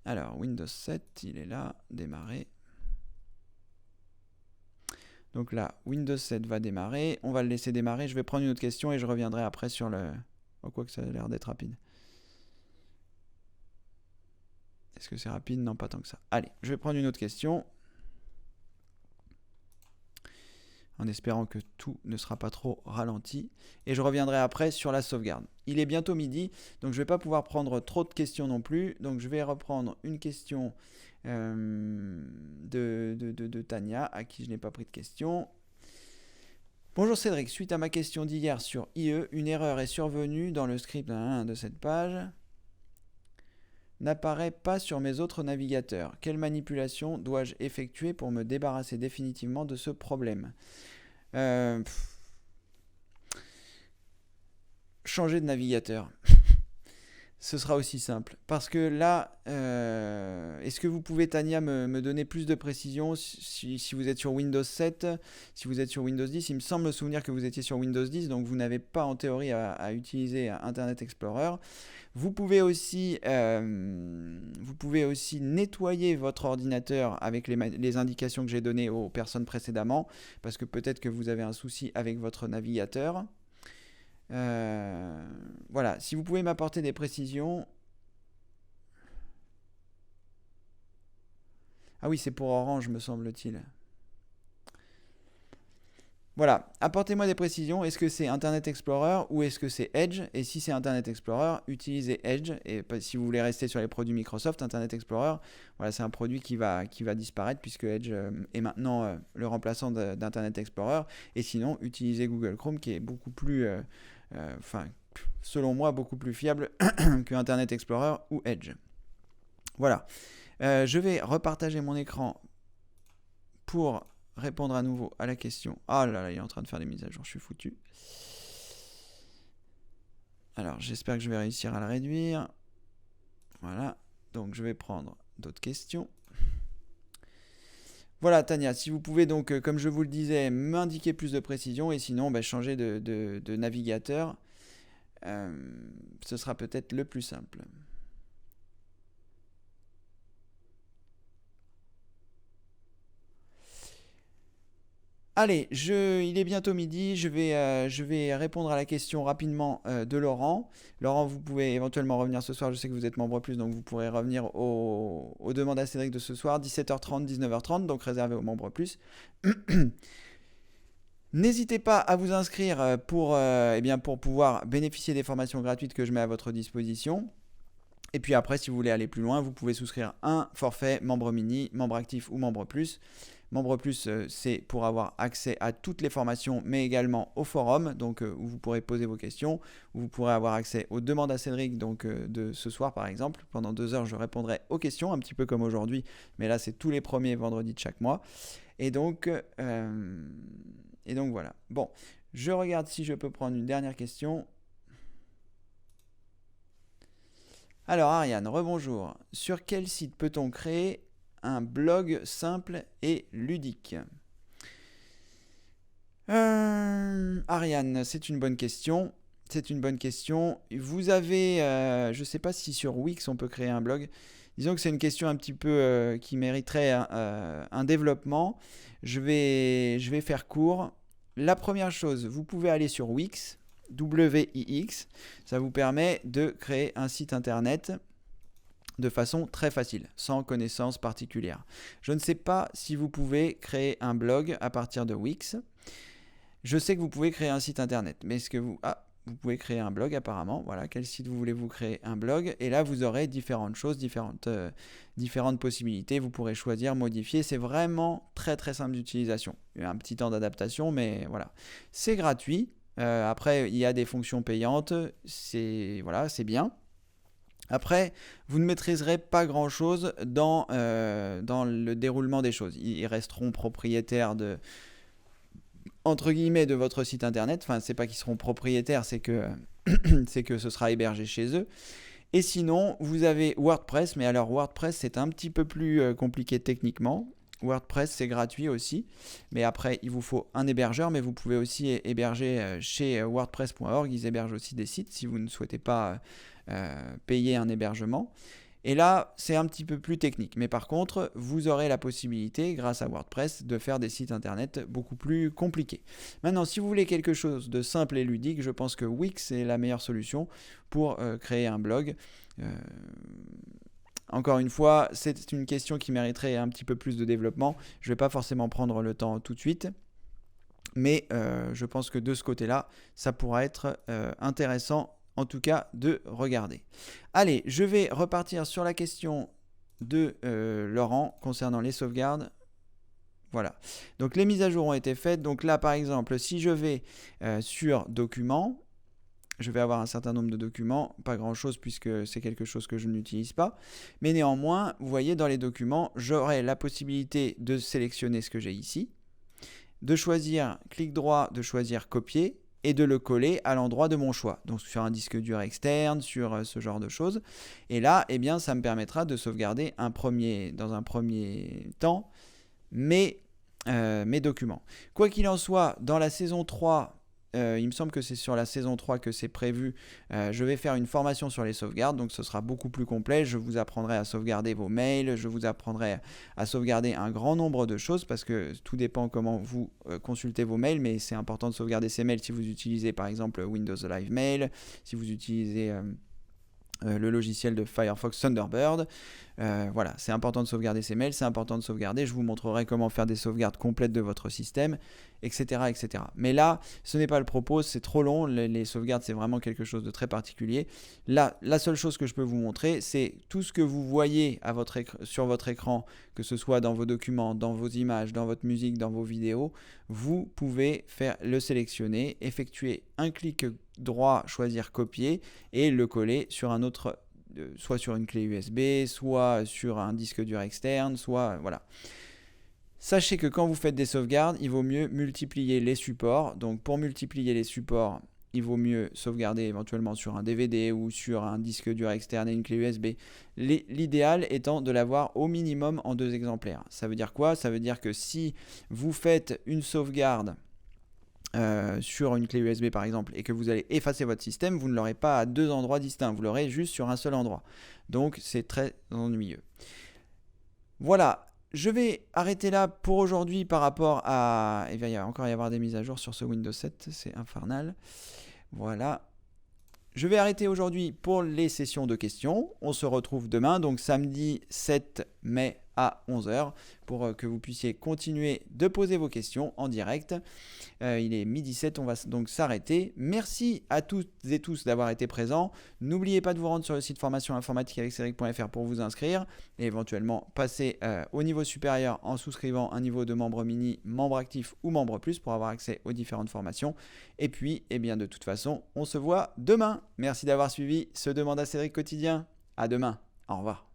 Alors, Windows 7, il est là, démarrer. Donc là, Windows 7 va démarrer. On va le laisser démarrer. Je vais prendre une autre question et je reviendrai après sur le... Oh, quoi que ça a l'air d'être rapide. Est-ce que c'est rapide? Non, pas tant que ça. Allez, je vais prendre une autre question. en espérant que tout ne sera pas trop ralenti. Et je reviendrai après sur la sauvegarde. Il est bientôt midi, donc je ne vais pas pouvoir prendre trop de questions non plus. Donc je vais reprendre une question de Tania, à qui je n'ai pas pris de question. Bonjour Cédric, suite à ma question d'hier sur IE, une erreur est survenue dans le script de cette page. N'apparaît pas sur mes autres navigateurs. Quelle manipulation dois-je effectuer pour me débarrasser définitivement de ce problème ? Changer de navigateur. Ce sera aussi simple. Parce que là, est-ce que vous pouvez, Tania, me donner plus de précision si vous êtes sur Windows 7, si vous êtes sur Windows 10 ? Il me semble me souvenir que vous étiez sur Windows 10, donc vous n'avez pas en théorie à utiliser Internet Explorer. Vous pouvez aussi nettoyer votre ordinateur avec les indications que j'ai données aux personnes précédemment, parce que peut-être que vous avez un souci avec votre navigateur. Voilà, si vous pouvez m'apporter des précisions. Ah oui, c'est pour Orange, me semble-t-il. Voilà, apportez-moi des précisions. Est-ce que c'est Internet Explorer ou est-ce que c'est Edge ? Et si c'est Internet Explorer, utilisez Edge. Et si vous voulez rester sur les produits Microsoft, Internet Explorer, voilà, c'est un produit qui va disparaître puisque Edge est maintenant le remplaçant d'Internet Explorer. Et sinon, utilisez Google Chrome qui est beaucoup plus, selon moi, beaucoup plus fiable que Internet Explorer ou Edge. Voilà. Je vais repartager mon écran pour répondre à nouveau à la question. Ah là là, il est en train de faire des mises à jour, je suis foutu. Alors, j'espère que je vais réussir à le réduire. Voilà, donc je vais prendre d'autres questions. Voilà, Tania, si vous pouvez donc, comme je vous le disais, m'indiquer plus de précision et sinon, changer de navigateur, ce sera peut-être le plus simple. Allez, il est bientôt midi, je vais répondre à la question rapidement de Laurent. Laurent, vous pouvez éventuellement revenir ce soir, je sais que vous êtes membre plus, donc vous pourrez revenir aux demandes à Cédric de ce soir, 17h30, 19h30, donc réservé aux membres plus. N'hésitez pas à vous inscrire pour pouvoir bénéficier des formations gratuites que je mets à votre disposition. Et puis après, si vous voulez aller plus loin, vous pouvez souscrire un forfait membre mini, membre actif ou membre plus. Membre plus, c'est pour avoir accès à toutes les formations, mais également au forum, donc où vous pourrez poser vos questions, où vous pourrez avoir accès aux demandes à Cédric, donc de ce soir par exemple. Pendant 2 heures, je répondrai aux questions, un petit peu comme aujourd'hui, mais là c'est tous les premiers vendredis de chaque mois. Et donc voilà. Bon, je regarde si je peux prendre une dernière question. Alors Ariane, rebonjour. Sur quel site peut-on créer un blog simple et ludique ? Ariane, c'est une bonne question. Vous avez, je ne sais pas si sur Wix on peut créer un blog. Disons que c'est une question un petit peu qui mériterait un développement. Je vais faire court. La première chose, vous pouvez aller sur Wix, WIX. Ça vous permet de créer un site internet de façon très facile, sans connaissance particulière. Je ne sais pas si vous pouvez créer un blog à partir de Wix. Je sais que vous pouvez créer un site internet, mais est-ce que vous pouvez créer un blog apparemment. Voilà, quel site vous voulez vous créer un blog. Et là, vous aurez différentes choses, différentes possibilités. Vous pourrez choisir, modifier. C'est vraiment très très simple d'utilisation. Il y a un petit temps d'adaptation, mais voilà. C'est gratuit. Après, il y a des fonctions payantes. C'est bien. Après, vous ne maîtriserez pas grand-chose dans le déroulement des choses. Ils resteront propriétaires entre guillemets de votre site internet. Enfin, c'est pas qu'ils seront propriétaires, c'est que ce sera hébergé chez eux. Et sinon, vous avez WordPress, mais alors WordPress, c'est un petit peu plus compliqué techniquement. WordPress, c'est gratuit aussi, mais après, il vous faut un hébergeur, mais vous pouvez aussi héberger chez wordpress.org. Ils hébergent aussi des sites si vous ne souhaitez pas payer un hébergement. Et là, c'est un petit peu plus technique. Mais par contre, vous aurez la possibilité, grâce à WordPress, de faire des sites internet beaucoup plus compliqués. Maintenant, si vous voulez quelque chose de simple et ludique, je pense que Wix est la meilleure solution pour créer un blog. Encore une fois, c'est une question qui mériterait un petit peu plus de développement. Je ne vais pas forcément prendre le temps tout de suite. Mais je pense que de ce côté-là, ça pourra être intéressant en tout cas de regarder. Allez, je vais repartir sur la question de Laurent concernant les sauvegardes. Voilà, donc les mises à jour ont été faites. Donc là par exemple, si je vais sur documents, je vais avoir un certain nombre de documents, pas grand chose puisque c'est quelque chose que je n'utilise pas. Mais néanmoins, vous voyez dans les documents, j'aurai la possibilité de sélectionner ce que j'ai ici, de choisir clic droit, de choisir copier et de le coller à l'endroit de mon choix. Donc sur un disque dur externe, sur ce genre de choses. Et là, eh bien, ça me permettra de sauvegarder dans un premier temps mes documents. Quoi qu'il en soit, dans la saison 3, il me semble que c'est sur la saison 3 que c'est prévu, je vais faire une formation sur les sauvegardes, donc ce sera beaucoup plus complet. Je vous apprendrai à sauvegarder vos mails, je vous apprendrai à sauvegarder un grand nombre de choses, parce que tout dépend comment vous consultez vos mails, mais c'est important de sauvegarder ces mails si vous utilisez par exemple Windows Live Mail, si vous utilisez le logiciel de Firefox Thunderbird. Voilà, c'est important de sauvegarder ces mails, c'est important de sauvegarder. Je vous montrerai comment faire des sauvegardes complètes de votre système, etc. etc. Mais là, ce n'est pas le propos, c'est trop long. Les sauvegardes, c'est vraiment quelque chose de très particulier. Là, la seule chose que je peux vous montrer, c'est tout ce que vous voyez sur votre écran, que ce soit dans vos documents, dans vos images, dans votre musique, dans vos vidéos. Vous pouvez le sélectionner, effectuer un clic droit, choisir copier et le coller sur un autre, soit sur une clé USB, soit sur un disque dur externe, soit voilà. Sachez que quand vous faites des sauvegardes, il vaut mieux multiplier les supports. Donc pour multiplier les supports, il vaut mieux sauvegarder éventuellement sur un DVD ou sur un disque dur externe et une clé USB. L'idéal étant de l'avoir au minimum en 2 exemplaires. Ça veut dire quoi? Ça veut dire que si vous faites une sauvegarde sur une clé USB par exemple et que vous allez effacer votre système, vous ne l'aurez pas à 2 endroits distincts, vous l'aurez juste sur un seul endroit. Donc c'est très ennuyeux. Voilà, je vais arrêter là pour aujourd'hui par rapport à... Il va encore y avoir des mises à jour sur ce Windows 7, c'est infernal. Voilà. Je vais arrêter aujourd'hui pour les sessions de questions. On se retrouve demain, donc samedi 7 mai à 11 h pour que vous puissiez continuer de poser vos questions en direct. Il est 12h07, on va donc s'arrêter. Merci à toutes et tous d'avoir été présents. N'oubliez pas de vous rendre sur le site formationinformatique-avec-cédric.fr pour vous inscrire et éventuellement passer au niveau supérieur en souscrivant un niveau de membre mini, membre actif ou membre plus pour avoir accès aux différentes formations. Et puis, eh bien, de toute façon, on se voit demain. Merci d'avoir suivi ce Demande à Cédric quotidien. À demain. Au revoir.